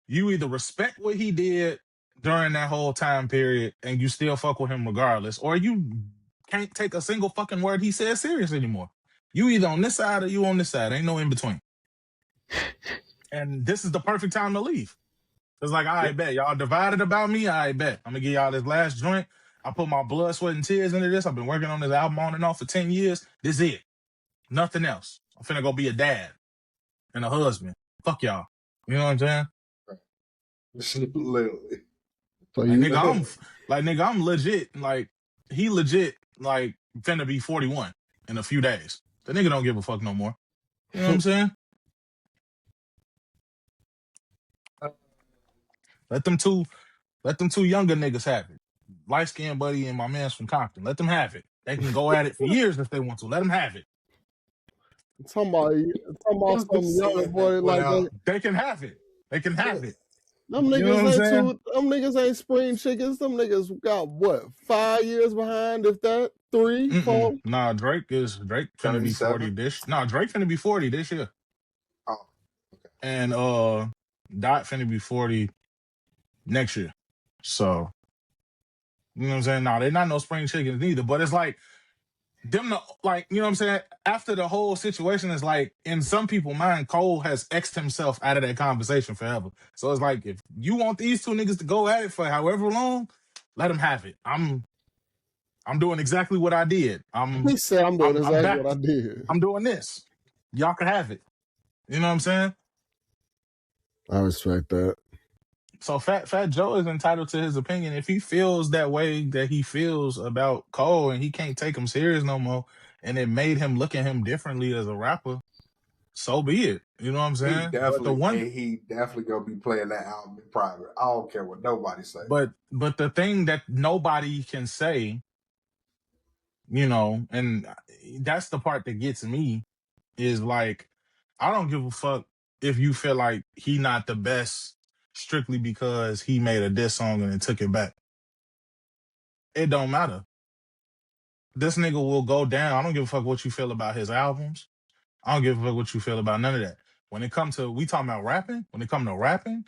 you either respect what he did during that whole time period and you still fuck with him regardless, or you can't take a single fucking word he says serious anymore. You either on this side or you on this side. Ain't no in between. And this is the perfect time to leave. It's like, I bet y'all divided about me. I bet I'm gonna give y'all this last joint. I put my blood, sweat, and tears into this. I've been working on this album on and off for 10 years. This is it. Nothing else. I'm finna go be a dad and a husband. Fuck y'all. You know what I'm saying? Literally. So Like nigga, I'm legit. Like he legit. Like finna be 41 in a few days. The nigga don't give a fuck no more. You know what I'm saying? Let them two younger niggas have it. Light skinned buddy and my man's from Compton. Let them have it. They can go at it for years if they want to. Let them have it. talking about some young boy like they can have it. They can have it. Them niggas ain't spring chickens. Them niggas got what, 5 years behind, if that, 3, 4. Nah, Drake finna be 40 this. Nah, Drake finna be 40 this year. Oh, okay. And Dot finna be 40 next year. So you know what I'm saying? Nah, they're not no spring chickens neither. But it's like them, like, you know what I'm saying? After the whole situation is like, in some people's mind, Cole has X'd himself out of that conversation forever. So it's like, if you want these two niggas to go at it for however long, let them have it. I'm doing exactly what I did. He said I'm doing exactly what I did. I'm doing this. Y'all can have it. You know what I'm saying? I respect that. So Fat Joe is entitled to his opinion. If he feels that way that he feels about Cole and he can't take him serious no more, and it made him look at him differently as a rapper, so be it. You know what I'm saying? He definitely gonna be playing that album in private. I don't care what nobody say. But the thing that nobody can say, you know, and that's the part that gets me, is like, I don't give a fuck if you feel like he not the best strictly because he made a diss song and then took it back. It don't matter. This nigga will go down. I don't give a fuck what you feel about his albums. I don't give a fuck what you feel about none of that. When it comes to, we talking about rapping, when it comes to rapping,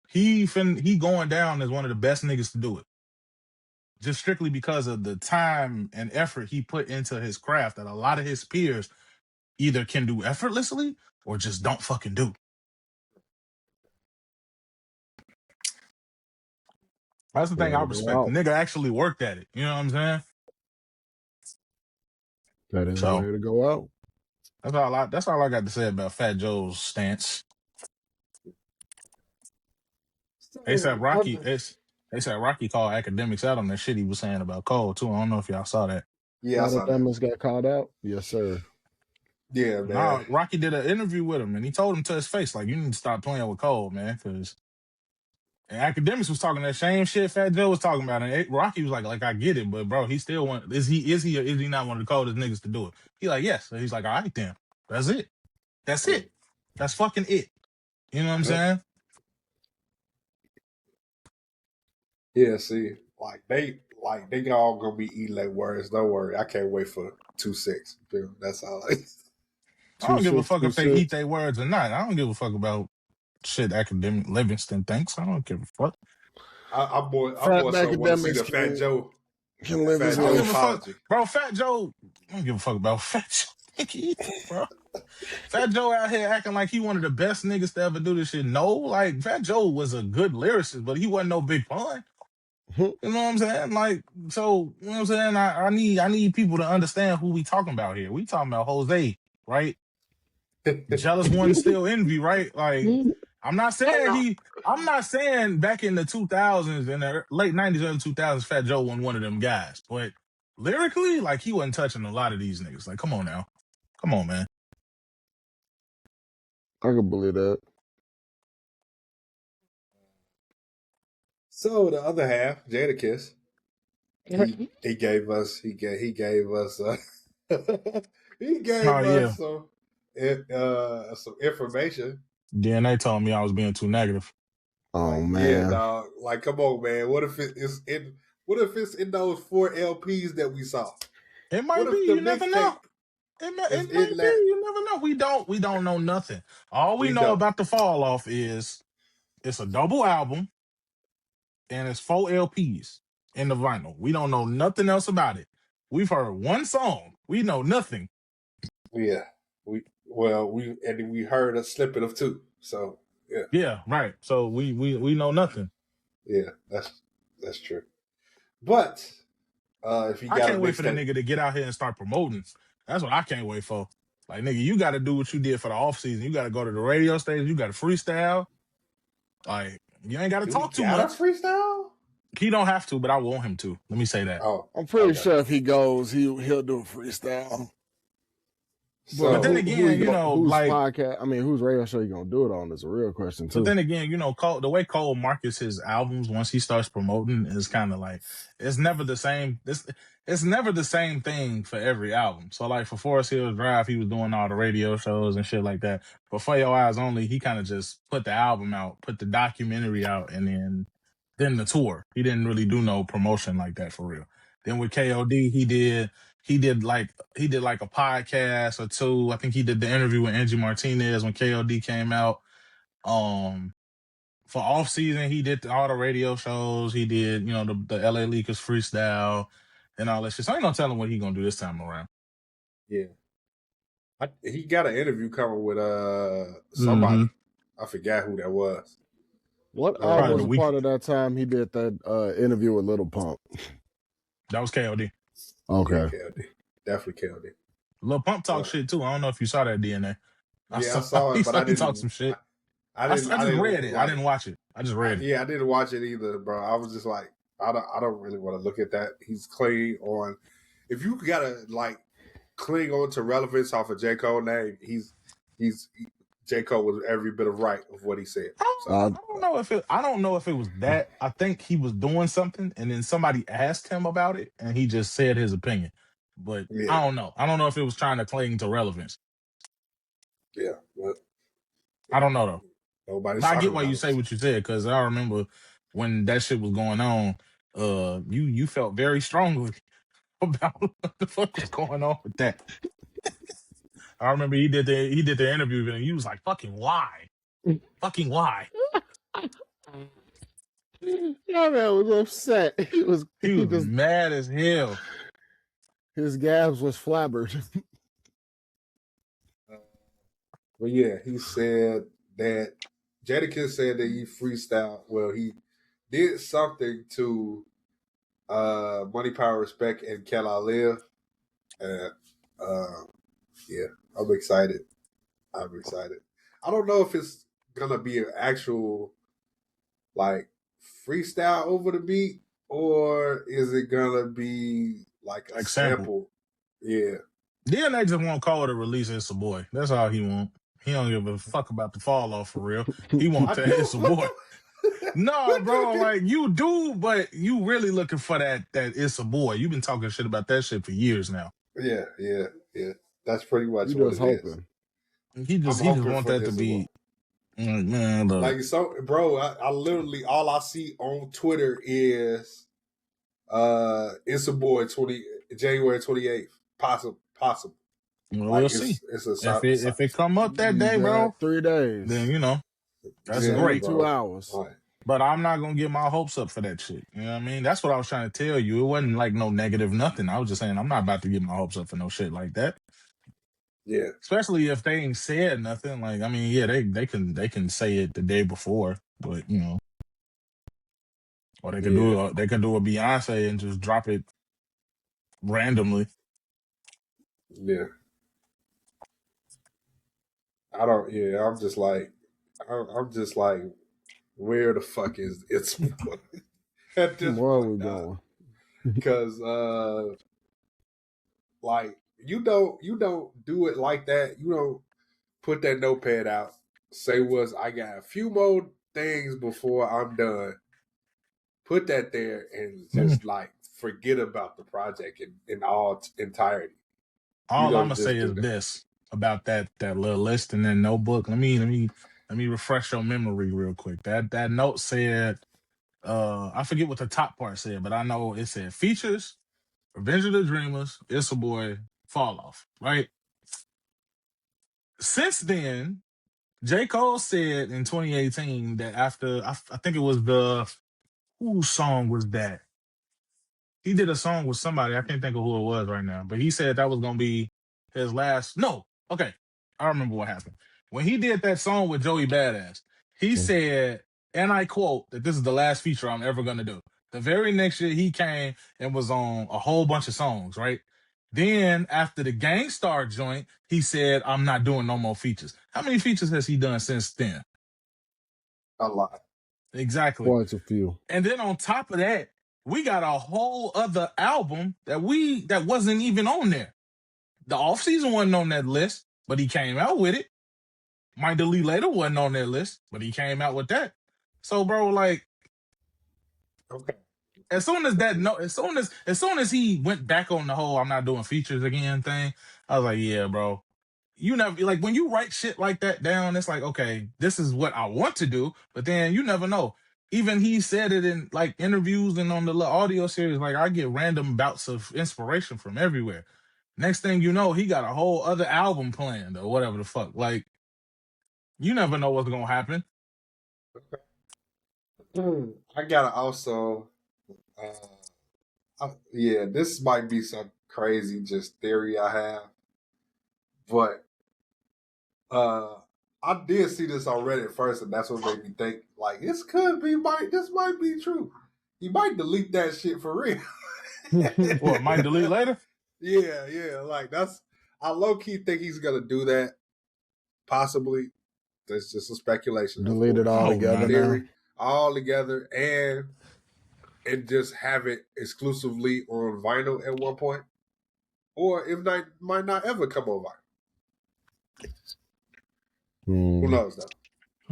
he going down as one of the best niggas to do it. Just strictly because of the time and effort he put into his craft that a lot of his peers either can do effortlessly or just don't fucking do. That's the thing I respect. The nigga actually worked at it. You know what I'm saying? That is the way to go out. That's all I got to say about Fat Joe's stance. They said Rocky called Academics out on that shit he was saying about Cole too. I don't know if y'all saw that. Yeah, Academics got called out. Yes, sir. Yeah, man. Nah, Rocky did an interview with him and he told him to his face, like, you need to stop playing with Cole, man, because Academics was talking that same shit Fat Joe was talking about, and Rocky was like I get it, but bro, he still want. Is he or is he not one of the coldest niggas to do it? He like, yes. So he's like, all right then, that's it. That's fucking it. You know what I'm saying? Yeah, see, they all gonna be eating like words. Don't worry, I can't wait for 2-6. That's all. I don't give a fuck if they eat their words or not. I don't give a fuck about shit Academic Livingston thinks. I don't give a fuck. I'm more so want to see the Fat Joe. Fat Joe apology. Bro, Fat Joe, I don't give a fuck about Fat Joe. Bro. Fat Joe out here acting like he one of the best niggas to ever do this shit. No, like, Fat Joe was a good lyricist, but he wasn't no big pun. You know what I'm saying? Like, so, you know what I'm saying? I need people to understand who we talking about here. We talking about Jose, right? Jealous one still envy, right? Like, I'm not saying back in the 2000s, in the late 90s, early 2000s, Fat Joe wasn't one of them guys. But lyrically, like, he wasn't touching a lot of these niggas. Like, come on now. Come on, man. I can believe that. So the other half, Jadakiss, he gave us some information. DNA told me I was being too negative. Oh man, yeah, dog. Like, come on, man. What if it's in those 4 LPs that we saw? It might be. You never know. It might be. You never know. We don't know nothing. All we know about the fall off is it's a double album and it's 4 LPs in the vinyl. We don't know nothing else about it. We've heard one song. We know nothing. Yeah. We heard a snippet of 2. So Yeah, right. So we know nothing. Yeah, that's true. But if you I got a can't wait for the mixtape, nigga to get out here and start promoting. That's what I can't wait for. Like, nigga, you got to do what you did for the off season. You got to go to the radio station. You got to freestyle. Like, you ain't got to do he talk too got a much. freestyle? He don't have to, but I want him to. Let me say that. Oh, I'm pretty okay. sure if he goes, he'll do a freestyle. So, but then again, you know, whose like podcast? I mean, whose radio show you gonna do it on? Is a real question too. But then again, you know, the way Cole markets his albums once he starts promoting is kind of like it's never the same. It's never the same thing for every album. So like for Forest Hills Drive, he was doing all the radio shows and shit like that. But For Your Eyes Only, he kind of just put the album out, put the documentary out, and then the tour. He didn't really do no promotion like that for real. Then with KOD, he did like a podcast or two. I think he did the interview with Angie Martinez when KOD came out. For off season, he did all the radio shows. He did, you know, the LA Lakers freestyle and all that shit. So I ain't no telling what he gonna do this time around. yeah, he got an interview coming with somebody. Mm-hmm. I forgot who that was. What album was a part of that time he did that interview with Little Pump? That was KOD. Okay, yeah, KOD. Definitely KOD. Lil Pump talk shit too. I don't know if you saw that DNA. I saw it, but I didn't talk some shit. I just didn't read it. I didn't watch it. I just read it. Yeah, I didn't watch it either, bro. I was just like, I don't really want to look at that. He's clinging on. If you gotta like cling on to relevance off of J. Cole name, J. Cole was every bit of right of what he said. So, I don't know if it was that. I think he was doing something, and then somebody asked him about it, and he just said his opinion. But yeah. I don't know. I don't know if it was trying to cling to relevance. Yeah, but I don't know though. Nobody's I get why you say what you said, because I remember when that shit was going on. You felt very strongly about what the fuck was going on with that. I remember he did the interview and he was like, "Fucking why? Fucking why?" Yeah, man was upset. He was mad as hell. His gabs was flabbered. But yeah, he said that Jadakiss said that he freestyled. Well, he did something to Money, Power, Respect, and Can I Live? And yeah, I'm excited. I don't know if it's gonna be an actual like freestyle over the beat, or is it gonna be like a sample? Yeah. DNA just won't call it a release. It's a boy. That's all he want. He don't give a fuck about the fall off for real. He want that It's a boy. No, bro, like you do, but you really looking for that It's a boy. You've been talking shit about that shit for years now. Yeah. That's pretty much you what just it hoping. Is. He just want that to be. Man, look. Like so, bro. I literally all I see on Twitter is, it's a boy. January 28th. Possible. Well, we'll see. If it come up that day, bro, 3 days. Then you know that's great. 2 hours. Right. But I'm not gonna get my hopes up for that shit. You know what I mean? That's what I was trying to tell you. It wasn't like no negative nothing. I was just saying I'm not about to get my hopes up for no shit like that. Yeah. Especially if they ain't said nothing. Like, I mean, yeah, they can say it the day before, but you know. Or they can do a Beyonce and just drop it randomly. Yeah. I'm just like, where the fuck is It's at this Where point? We going? Because like you don't do it like that. You don't put that notepad out. Say I got a few more things before I'm done. Put that there and just like forget about the project in all entirety. All I'm gonna say is this about that little list in that notebook. Let me refresh your memory real quick. That note said, I forget what the top part said, but I know it said features, Revenge of the Dreamers, It's a Boy, Fall Off, right? Since then, J. Cole said in 2018 that after I think it was whose song was that? He did a song with somebody. I can't think of who it was right now, but he said that was gonna be his last. No, okay, I remember what happened when he did that song with Joey Badass. He said, and I quote, that this is the last feature I'm ever gonna do. The very next year he came and was on a whole bunch of songs, right? Then after the Gangstar joint, he said, I'm not doing no more features. How many features has he done since then? A lot. Exactly. Quite a few. And then on top of that, we got a whole other album that wasn't even on there. The off season wasn't on that list, but he came out with it. Might Delete Later wasn't on that list, but he came out with that. So, bro, like, okay. as soon as he went back on the whole I'm not doing features again thing, I was like, yeah, bro. You never, like, when you write shit like that down, it's like, okay, this is what I want to do, but then you never know. Even he said it in like interviews and on the audio series, like, I get random bouts of inspiration from everywhere. Next thing you know, he got a whole other album planned or whatever the fuck. Like, you never know what's gonna happen. I gotta also, yeah, this might be some crazy just theory I have, but I did see this already at first, and that's what made me think like this might be true. He might delete that shit for real. What, might delete later? Yeah, like I low key think he's gonna do that. Possibly, that's just a speculation. Delete it all together theory, now. all together, and just have it exclusively on vinyl at one point, or if not, might not ever come on vinyl. Who knows though?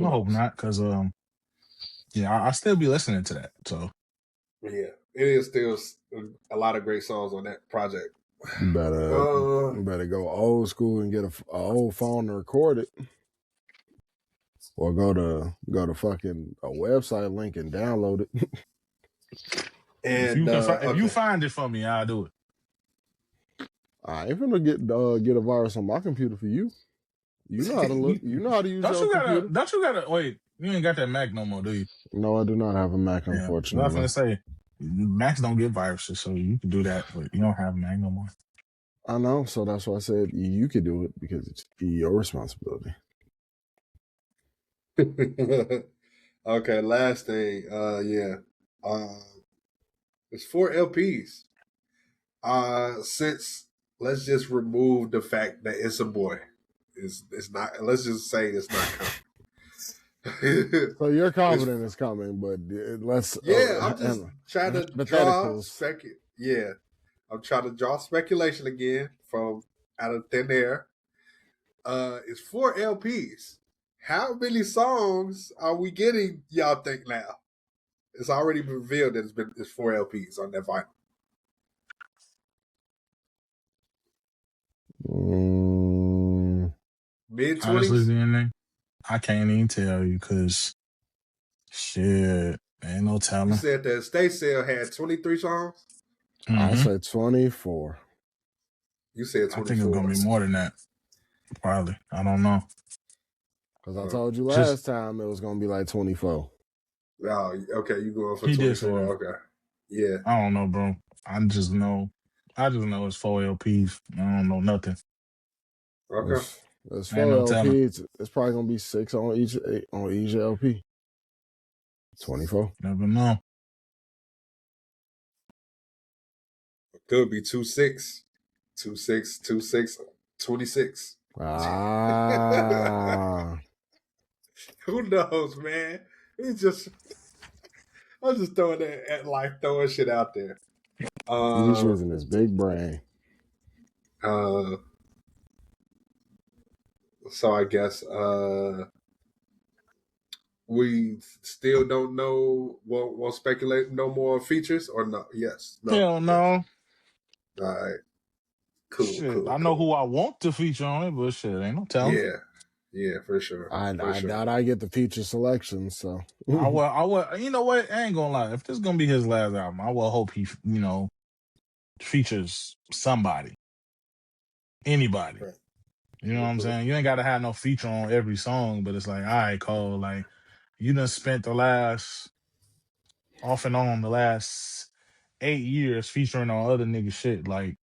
I hope not, because I still be listening to that. So yeah, it is still a lot of great songs on that project. Better go old school and get a old phone to record it, or go to fucking a website link and download it. And if you find it for me, I'll do it. I ain't gonna get a virus on my computer for you. You know how to look. You know how to use your computer. Don't you gotta wait? You ain't got that Mac no more, do you? No, I do not have a Mac, unfortunately. I was gonna say Macs don't get viruses, so you can do that, but you don't have a Mac no more. I know, so that's why I said you could do it, because it's your responsibility. Okay, last thing. It's 4 LPs. Since let's just remove the fact that it's a boy. It's not. Let's just say it's not coming. So you're confident it's coming, but let's. I'm just trying to draw I'm trying to draw speculation again from out of thin air. It's 4 LPs. How many songs are we getting? Y'all think now? It's already been revealed that it's 4 LPs on that vinyl. Mid-20s? I can't even tell you, because shit, ain't no telling. You said the estate sale had 23 songs? Mm-hmm. I said 24. You said 24. I think it's going to be more than that. Probably. I don't know. Because I told you last time it was going to be like 24. Oh, okay. You going for 24. Okay. Yeah. I don't know, bro. I just know it's 4 LPs. I don't know nothing. Okay. It's 4 LPs. It's probably gonna be 6 on each LP. 24. Never know. It could be 2-6. 2-6, 2-6, 26. Who knows, man? I'm just throwing that at life, throwing shit out there. He's using his big brain. So I guess we still don't know. Won't speculate no more features or no? Yes. No. Hell no. All right. Cool. I know who I want to feature on it, but shit, ain't no telling. Yeah, for sure. I doubt I get the feature selection. So I will. You know what? I ain't gonna lie. If this is gonna be his last album, I will hope he, features somebody, anybody. Right. You know what I'm saying? You ain't got to have no feature on every song, but it's like, all right, Cole, like, you done spent the last 8 years featuring on other niggas shit, like,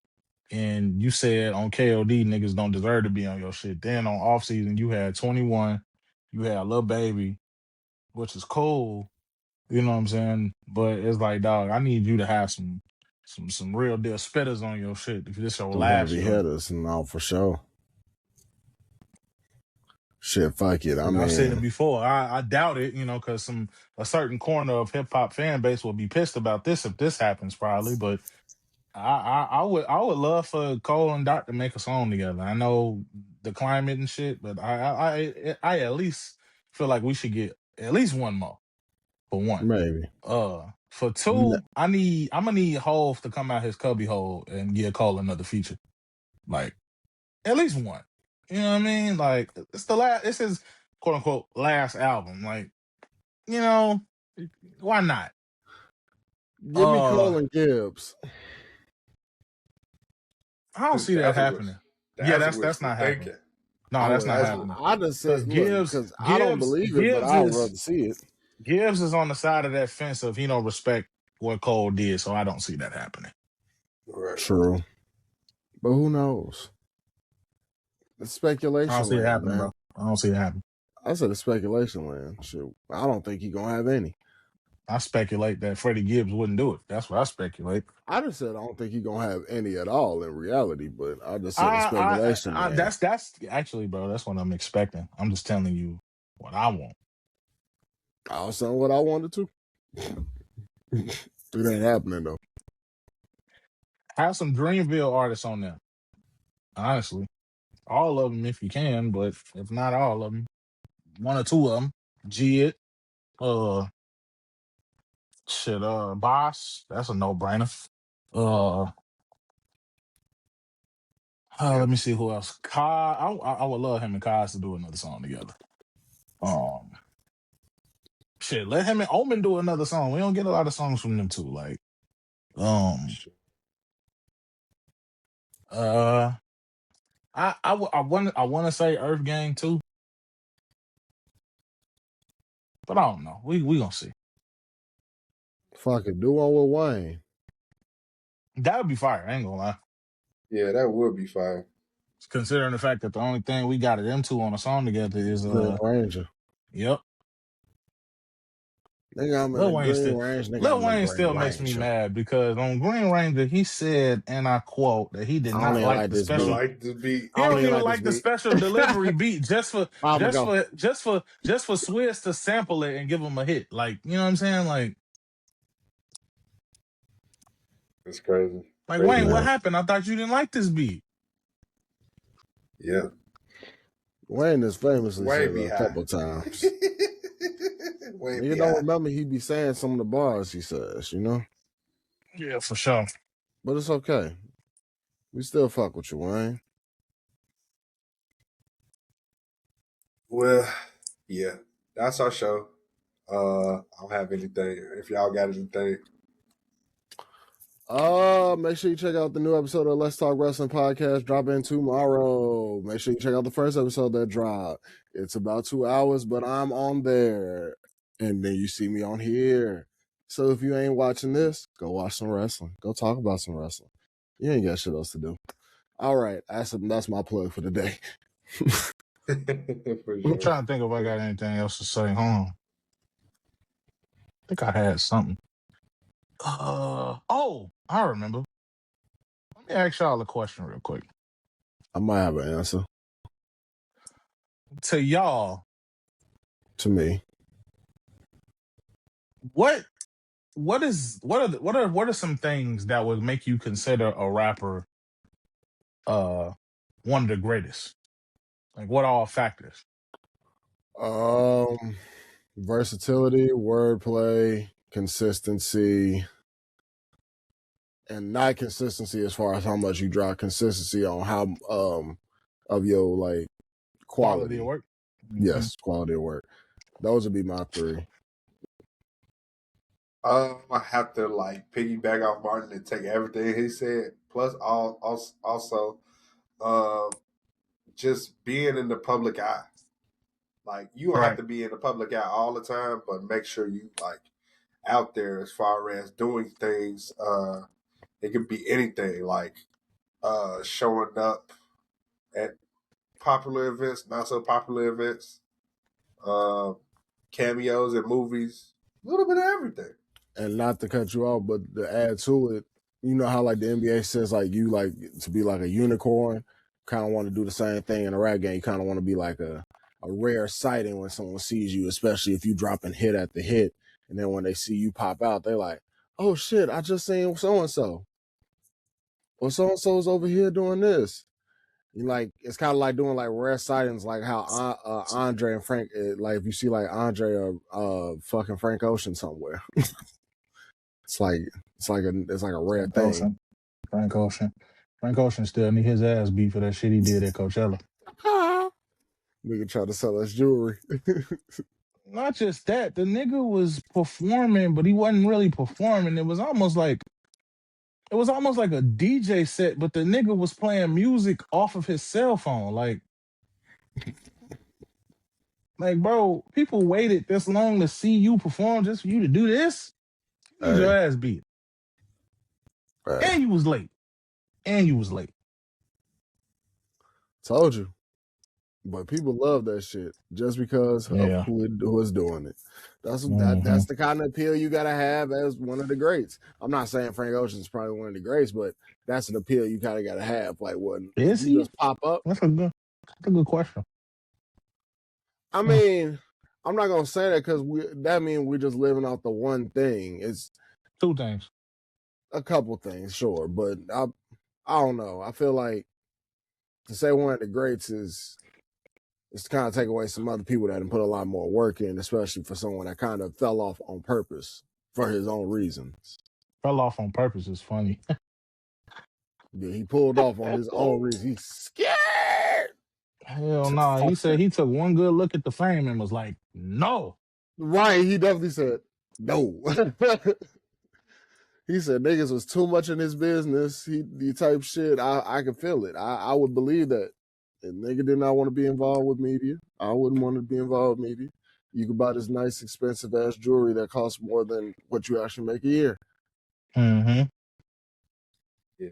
and you said on KOD niggas don't deserve to be on your shit. Then on off season, you had 21, you had Lil Baby, which is cool. You know what I'm saying? But it's like, dog, I need you to have some real deal spitters on your shit if this your Some last heavy joint. hitters, and all for sure. Shit, fuck it. I I've said it mean, before. I doubt it, you know, because a certain corner of hip hop fan base will be pissed about this if this happens, probably. But I would love for Cole and Doc to make a song together. I know the climate and shit, but I at least feel like we should get at least one more for one. maybe. For two, I'm gonna need Hove to come out his cubby hole and give Cole another feature, like at least one. You know what I mean? Like it's his quote unquote last album. Like, you know, why not? Give me Cole and Gibbs. I don't see that happening. That's not happening. No, that's not happening. I just said Gibbs, because I don't believe it, but I'd rather see it. Gibbs is on the side of that fence of he don't respect what Cole did, so I don't see that happening. True, but who knows? It's speculation. I don't see it happening, man. bro. I don't see it happening. I said it's speculation land. Shit, I don't think he gonna have any. I speculate that Freddie Gibbs wouldn't do it. That's what I speculate. I just said I don't think he gonna have any at all in reality, but I just said speculation. That's actually, bro. That's what I'm expecting. I'm just telling you what I want. I was saying what I wanted to. It ain't happening though. Have some Dreamville artists on there. Honestly, all of them if you can, but if not all of them, one or two of them. Jid, Boss. That's a no-brainer. Let me see who else. Kai, I would love him and Kai to do another song together. Let him and Omen do another song. We don't get a lot of songs from them two. Like, I want to say Earth Gang too, but I don't know. We gonna see. Fuck it, do one with Wayne. That would be fire. I ain't gonna lie. Yeah, that would be fire. Considering the fact that the only thing we got of them two on a song together is Green Ranger. Yep. Nigga, I'm Lil Wayne still, Lil Wayne still makes me mad because on Green Ranger he said, and I quote, that he did not like the special. Beat. He don't even like the special delivery beat just for Swizz to sample it and give him a hit. Like, you know what I'm saying? Like, it's crazy. Like, Wayne, what happened? I thought you didn't like this beat. Yeah. Wayne is famously said a couple times. You don't remember he be saying some of the bars he says, you know? Yeah, for sure. But it's okay. We still fuck with you, Wayne. Well, yeah. That's our show. I don't have anything. If y'all got anything. Make sure you check out the new episode of Let's Talk Wrestling Podcast dropping tomorrow. Make sure you check out the first episode that dropped. It's about 2 hours, but I'm on there. And then you see me on here. So if you ain't watching this, go watch some wrestling. Go talk about some wrestling. You ain't got shit else to do. All right. That's my plug for the day. For sure. I'm trying to think if I got anything else to say. Hold on. I think I had something. I remember. Let me ask y'all a question real quick. I might have an answer. To y'all. To me. What are some things that would make you consider a rapper one of the greatest? Like, what all factors? Versatility, wordplay, consistency, and not consistency as far as how much you drop, consistency on how of your like quality of work. Yes, quality of work. Those would be my three. I have to like piggyback off Martin and take everything he said. Plus, also, just being in the public eye. Like, you don't have to be in the public eye all the time, but make sure you like out there as far as doing things. It could be anything, like showing up at popular events, not so popular events. cameos in movies, a little bit of everything. And not to cut you off, but to add to it, you know how like the NBA says like you like to be like a unicorn, kind of want to do the same thing in a rap game. You kind of want to be like a rare sighting when someone sees you, especially if you dropping hit after hit, and then when they see you pop out, they're like, "Oh shit, I just seen so and so, or so and so's over here doing this." You like it's kind of like doing like rare sightings, like how Andre and Frank, like if you see like Andre or fucking Frank Ocean somewhere. It's like a rare Frank thing. Ocean. Frank Ocean still need his ass beat for that shit he did at Coachella. Nigga try to sell us jewelry. Not just that, the nigga was performing, but he wasn't really performing. It was almost like a DJ set, but the nigga was playing music off of his cell phone. Like, bro, people waited this long to see you perform just for you to do this? You your ass beat. And you was late. Told you. But people love that shit just because of who is doing it. That's the kind of appeal you gotta have as one of the greats. I'm not saying Frank Ocean's probably one of the greats, but that's an appeal you kind of gotta have. Like, what? Is he? Just pop up? That's a good question. I mean, I'm not gonna say that because that means we're just living off the one thing. It's two things, a couple things, sure, but I don't know. I feel like to say one of the greats is to kind of take away some other people that didn't put a lot more work in, especially for someone that kind of fell off on purpose for his own reasons. Fell off on purpose is funny. Yeah, he pulled off on his own reasons. He's scared. Hell no. He said he took one good look at the fame and was like, no. Right, he definitely said no. He said niggas was too much in his business. He type shit. I can feel it. I would believe that. And nigga did not want to be involved with media. I wouldn't want to be involved with media. You could buy this nice, expensive ass jewelry that costs more than what you actually make a year. Mm-hmm. Yeah.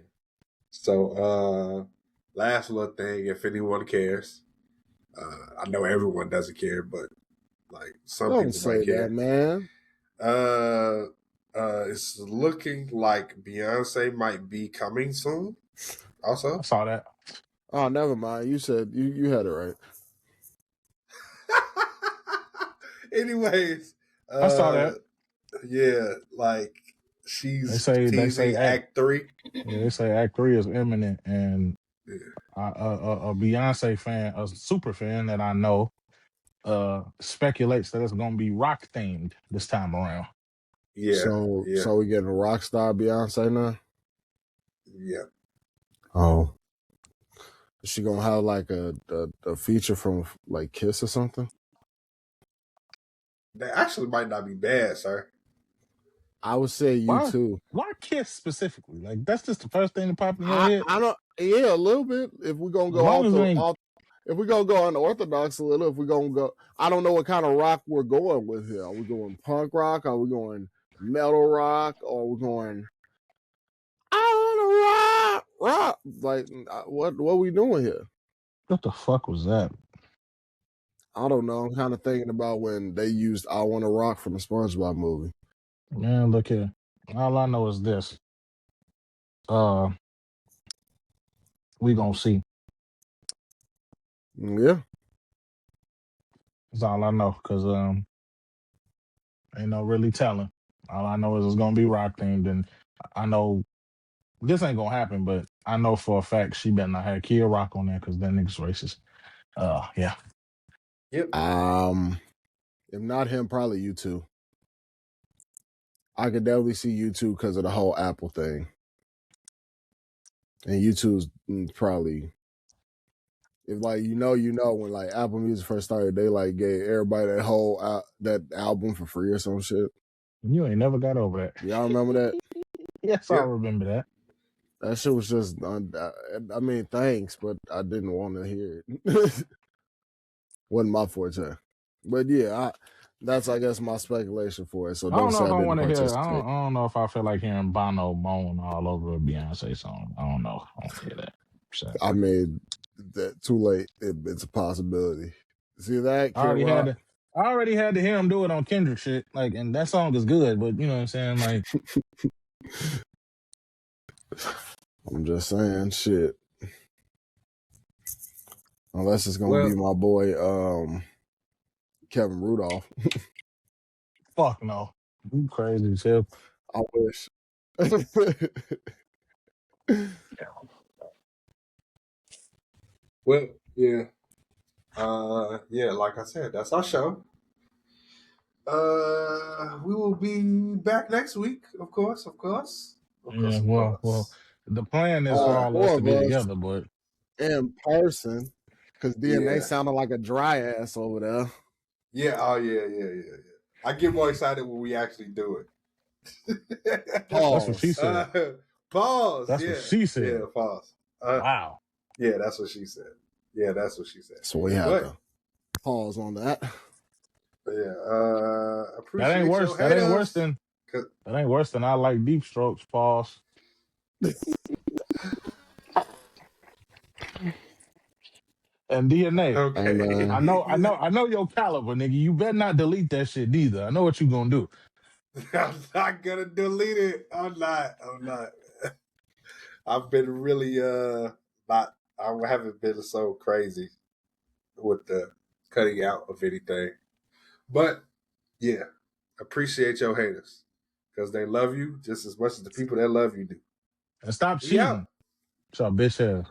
So, last little thing, if anyone cares, I know everyone doesn't care, but like some Don't people might say care. that, man. It's looking like Beyonce might be coming soon. Also, I saw that. Oh, never mind. You said you had it right. Anyways, I saw that. Yeah, like she's they say Act 3. Yeah, they say Act 3 is imminent, and a Beyonce fan, a super fan that I know, speculates that it's gonna be rock themed this time around. Yeah. So we getting a rock star Beyonce now? Yeah. Oh. Is she gonna have like a feature from like Kiss or something? That actually might not be bad, sir. I would say U2. Why Kiss specifically? Like that's just the first thing that popped in your head. I don't. Yeah, a little bit. If we're gonna go if we're gonna go unorthodox a little, if we're gonna go, I don't know what kind of rock we're going with here. Are we going punk rock? Are we going metal rock? Or are we going? I want to rock. Like what are we doing here? What the fuck was that? I don't know. I'm kind of thinking about when they used "I Want to Rock" from the SpongeBob movie. Man, look here. All I know is this. We gonna see. Yeah. That's all I know, because ain't no really telling. All I know is it's gonna be rock themed, and I know this ain't gonna happen, but I know for a fact she better not have Kid Rock on there because that nigga's racist. Yeah. Yep. If not him, probably U2. I could definitely see U2 because of the whole Apple thing. And U2's probably, if like you know when like Apple Music first started, they like gave everybody that whole that album for free or some shit. You ain't never got over that. Y'all remember that? Yes, I remember that. That shit was just, I mean, thanks, but I didn't want to hear it. Wasn't my forte. But yeah, that's, I guess, my speculation for it. So I don't know if I want to hear. I don't know if I feel like hearing Bono moan all over a Beyonce song. I don't know. I don't hear that. So. I mean, that too late. It's a possibility. See that? I I already had to hear him do it on Kendrick shit, like, and that song is good, but you know what I'm saying, like. I'm just saying, shit. Unless it's gonna be my boy Kevin Rudolph. Fuck no. You crazy as hell. I wish. Well, yeah. Yeah, like I said, that's our show. We will be back next week, of course. Yeah, well, the plan is for all of us to be together, but in person, because DNA sounded like a dry ass over there. Yeah, oh yeah. I get more excited when we actually do it. Pause. That's what she said. Pause. That's what she said. Yeah, pause. Wow. Yeah, that's what she said. So we have to pause on that. Yeah, appreciate that ain't worse. That ain't worse than I like deep strokes. Pause. And DNA. Okay. I know your caliber, nigga. You better not delete that shit neither. I know what you gonna do. I'm not gonna delete it. I'm not. I've been really I haven't been so crazy with the cutting out of anything. But yeah, appreciate your haters. Because they love you just as much as the people that love you do. And stop cheating. So bitch ass.